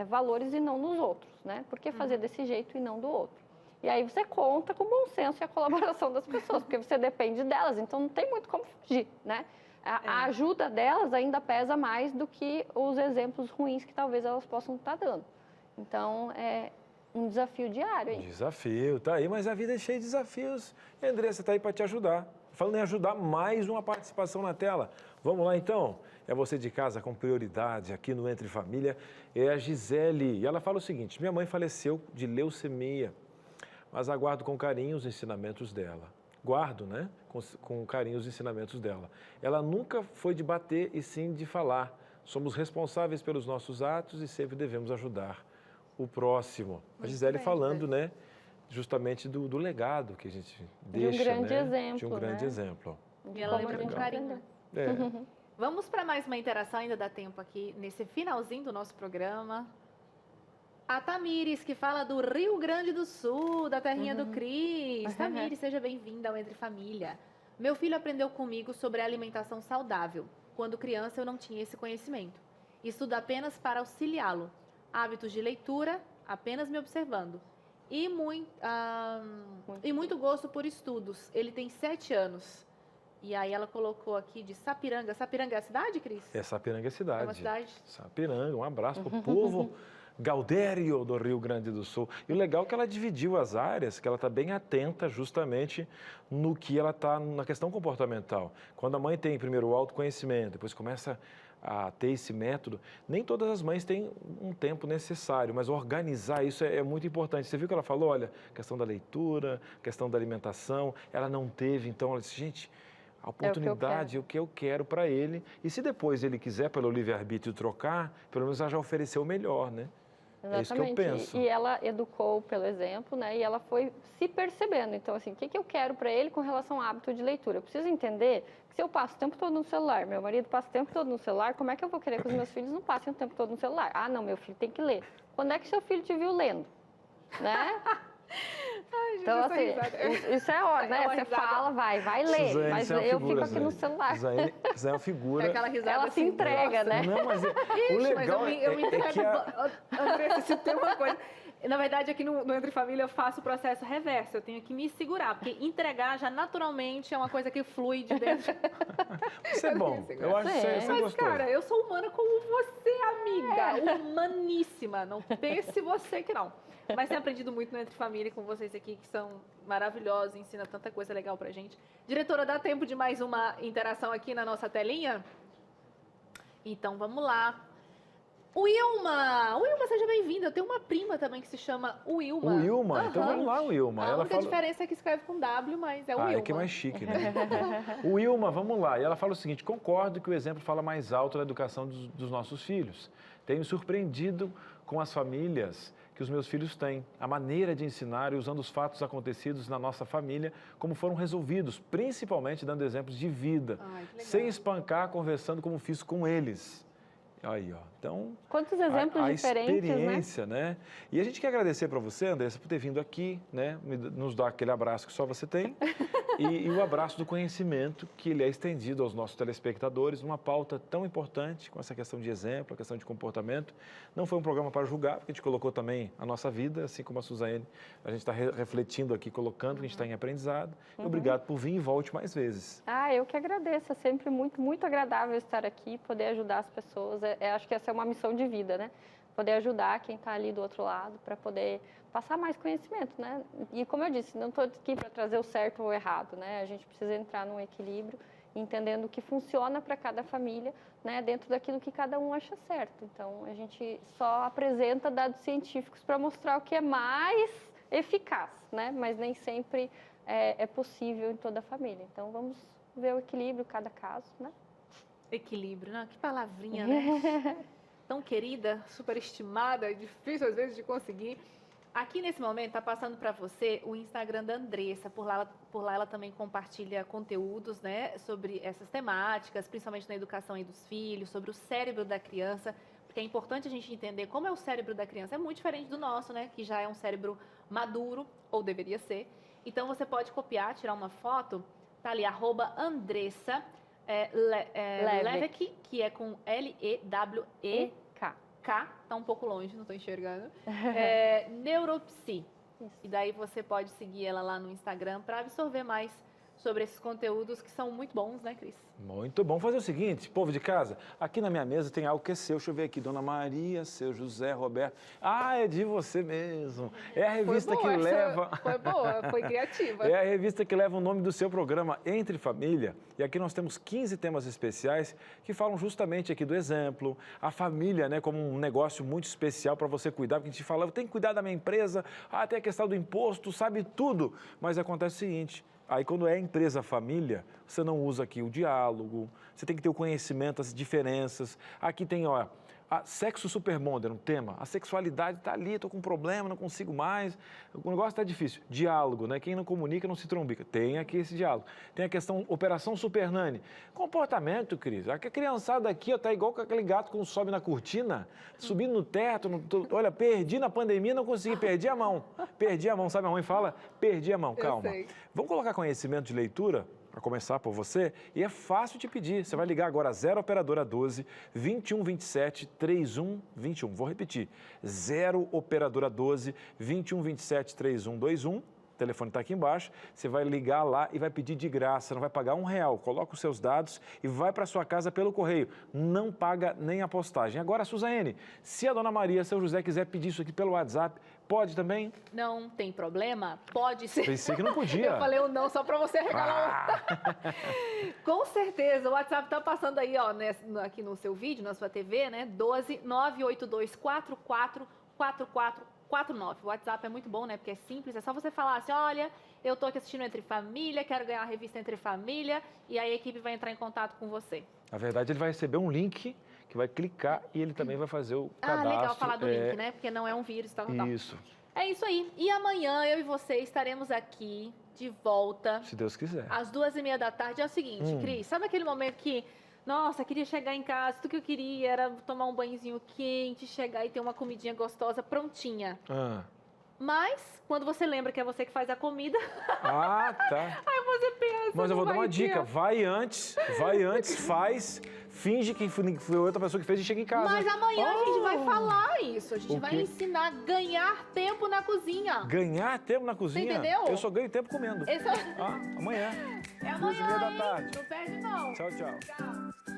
valores e não nos outros, né? Por que fazer desse jeito e não do outro? E aí você conta com o bom senso e a colaboração das pessoas, porque você depende delas, então não tem muito como fugir, né? A ajuda delas ainda pesa mais do que os exemplos ruins que talvez elas possam estar dando. Então, é um desafio diário, hein? Desafio, tá aí, mas a vida é cheia de desafios. E a Andressa está aí para te ajudar. Falando em ajudar, mais uma participação na tela. Vamos lá, então? É você de casa com prioridade aqui no Entre Família. É a Gisele. E ela fala o seguinte, minha mãe faleceu de leucemia, mas aguardo com carinho os ensinamentos dela. Guardo, né? Com carinho os ensinamentos dela. Ela nunca foi de bater e sim de falar. Somos responsáveis pelos nossos atos e sempre devemos ajudar o próximo. A Gisele falando, né, justamente do legado que a gente deixa, de um grande né? exemplo, de um grande né? exemplo. E ela lembra com carinho. Vamos para mais uma interação, ainda dá tempo aqui, nesse finalzinho do nosso programa. A Tamires, que fala do Rio Grande do Sul, da terrinha do Cris. Tamires, seja bem-vinda ao Entre Família. Meu filho aprendeu comigo sobre alimentação saudável. Quando criança, eu não tinha esse conhecimento. Estudo apenas para auxiliá-lo. Hábitos de leitura apenas me observando. E muito gosto por estudos. Ele tem 7 anos. E aí ela colocou aqui de Sapiranga. Sapiranga é a cidade, Cris? É, Sapiranga é a cidade. É uma cidade? Sapiranga, um abraço para o povo Gaudério do Rio Grande do Sul. E o legal é que ela dividiu as áreas, que ela está bem atenta justamente no que ela está na questão comportamental. Quando a mãe tem primeiro o autoconhecimento, depois começa a ter esse método, nem todas as mães têm um tempo necessário, mas organizar isso é muito importante. Você viu que ela falou, olha, questão da leitura, questão da alimentação, ela não teve, então ela disse, gente, a oportunidade é o que eu quero para ele. E se depois ele quiser, pelo livre-arbítrio, trocar, pelo menos ela já ofereceu o melhor, né? Exatamente. É isso que eu penso. E ela educou pelo exemplo, né? E ela foi se percebendo. Então, assim, o que eu quero para ele com relação ao hábito de leitura? Eu preciso entender que se eu passo o tempo todo no celular, meu marido passa o tempo todo no celular, como é que eu vou querer que os meus filhos não passem o tempo todo no celular? Ah, não, meu filho tem que ler. Quando é que seu filho te viu lendo? Né? Ai, gente, então, assim, isso é ótimo, né? Você fala, vai ler, Suzane, mas eu fico aqui no celular. Suzane é uma figura. É aquela risada ela assim, se entrega, nossa. né? Não, mas o legal eu me entrego. é que Andressa, se tem uma coisa... Na verdade, aqui no Entre Família eu faço o processo reverso. Eu tenho que me segurar, porque entregar já naturalmente é uma coisa que flui de dentro. Isso é bom. Eu acho que isso é Mas, gostoso. cara, eu sou humana como você, amiga. Humaníssima. Não pense você que não. Mas tenho aprendido muito no Entre Família com vocês aqui, que são maravilhosos, ensinam tanta coisa legal pra gente. Diretora, dá tempo de mais uma interação aqui na nossa telinha? Então, vamos lá. Wilma, seja bem-vinda. Eu tenho uma prima também que se chama Wilma. Wilma? Então vamos lá, Wilma. A única diferença é que escreve com W, mas é Wilma. É que é mais chique, né? Wilma, vamos lá. E ela fala o seguinte, concordo que o exemplo fala mais alto na educação dos nossos filhos. Tenho surpreendido com as famílias que os meus filhos têm, a maneira de ensinar e usando os fatos acontecidos na nossa família, como foram resolvidos, principalmente dando exemplos de vida, sem espancar, conversando como fiz com eles. Aí, ó. Então, quantos exemplos diferentes, experiência, né? E a gente quer agradecer para você, Andressa, por ter vindo aqui, né? Nos dar aquele abraço que só você tem e o abraço do conhecimento que ele é estendido aos nossos telespectadores numa pauta tão importante, com essa questão de exemplo, a questão de comportamento. Não foi um programa para julgar, porque a gente colocou também a nossa vida, assim como a Suzane, a gente está refletindo aqui, colocando, a gente está em aprendizado. Obrigado por vir e volte mais vezes. Eu que agradeço, é sempre muito, muito agradável estar aqui, poder ajudar as pessoas. Acho que essa é uma missão de vida, né? Poder ajudar quem está ali do outro lado para poder passar mais conhecimento, né? E como eu disse, não estou aqui para trazer o certo ou o errado, né? A gente precisa entrar num equilíbrio, entendendo o que funciona para cada família, né? Dentro daquilo que cada um acha certo. Então, a gente só apresenta dados científicos para mostrar o que é mais eficaz, né? Mas nem sempre é possível em toda a família. Então, vamos ver o equilíbrio, cada caso, né? Equilíbrio, né? Que palavrinha, né? Tão querida, superestimada, difícil às vezes de conseguir. Aqui nesse momento está passando para você o Instagram da Andressa. Por lá ela também compartilha conteúdos, né, sobre essas temáticas, principalmente na educação aí dos filhos, sobre o cérebro da criança, porque é importante a gente entender como é o cérebro da criança. É muito diferente do nosso, né, que já é um cérebro maduro, ou deveria ser. Então você pode copiar, tirar uma foto, tá ali, @Andressa Levek, que é com L-E-W-E-K. Tá um pouco longe, não tô enxergando. Neuropsi. Isso. E daí você pode seguir ela lá no Instagram para absorver mais sobre esses conteúdos que são muito bons, né, Cris? Muito bom. Vamos fazer o seguinte, povo de casa, aqui na minha mesa tem algo que é seu. Deixa eu ver aqui, Dona Maria, seu José, Roberto. É de você mesmo. É a revista que leva... Foi boa, foi criativa. É a revista que leva o nome do seu programa Entre Família. E aqui nós temos 15 temas especiais que falam justamente aqui do exemplo, a família, né, como um negócio muito especial para você cuidar, porque a gente fala, eu tenho que cuidar da minha empresa, tem a questão do imposto, sabe tudo. Mas acontece o seguinte... Aí, quando é empresa família, você não usa aqui o diálogo, você tem que ter o conhecimento, as diferenças. Aqui tem, sexo superbonder, um tema. A sexualidade está ali, estou com um problema, não consigo mais. O negócio está difícil. Diálogo, né? Quem não comunica não se trombica. Tem aqui esse diálogo. Tem a questão Operação Super Nani. Comportamento, Cris. A criançada aqui está igual com aquele gato que sobe na cortina, subindo no teto. Olha, perdi na pandemia, não consegui. Perdi a mão. Perdi a mão. Sabe a mãe fala? Perdi a mão. Calma. Vamos colocar conhecimento de leitura? a começar por você, e é fácil de pedir. Você vai ligar agora 0 operadora 12 21 27 31 21. Vou repetir. 0 operadora 12 21 27 31 21. O telefone está aqui embaixo. Você vai ligar lá e vai pedir de graça. Não vai pagar R$1. Coloca os seus dados e vai para sua casa pelo correio. Não paga nem a postagem. Agora, Suzane, se a dona Maria, seu José quiser pedir isso aqui pelo WhatsApp, pode também? Não tem problema? Pode ser. Pensei que não podia. Eu falei o não só para você regalar Com certeza, o WhatsApp tá passando aí, ó, aqui no seu vídeo, na sua TV, né? 12 982 44 44 49. O WhatsApp é muito bom, né? Porque é simples, é só você falar assim, olha, eu tô aqui assistindo Entre Família, quero ganhar a revista Entre Família, e aí a equipe vai entrar em contato com você. Na verdade, ele vai receber um link que vai clicar e ele também vai fazer o cadastro. Ah, legal falar do link, né? Porque não é um vírus, tal. Isso. É isso aí. E amanhã eu e você estaremos aqui de volta. Se Deus quiser. Às 2h30 da tarde. É o seguinte, Cris, sabe aquele momento que, nossa, queria chegar em casa, tudo que eu queria era tomar um banhozinho quente, chegar e ter uma comidinha gostosa prontinha. Mas, quando você lembra que é você que faz a comida... Ah, tá. Aí você pensa... Mas eu vou dar uma dica. Vai antes, faz, finge que foi outra pessoa que fez e chega em casa. Mas amanhã a gente vai falar isso. A gente vai ensinar a ganhar tempo na cozinha. Ganhar tempo na cozinha? Você entendeu? Eu só ganho tempo comendo. Amanhã. Amanhã. É amanhã, 2h30 da tarde. Não perde, não. Tchau, tchau. Tchau.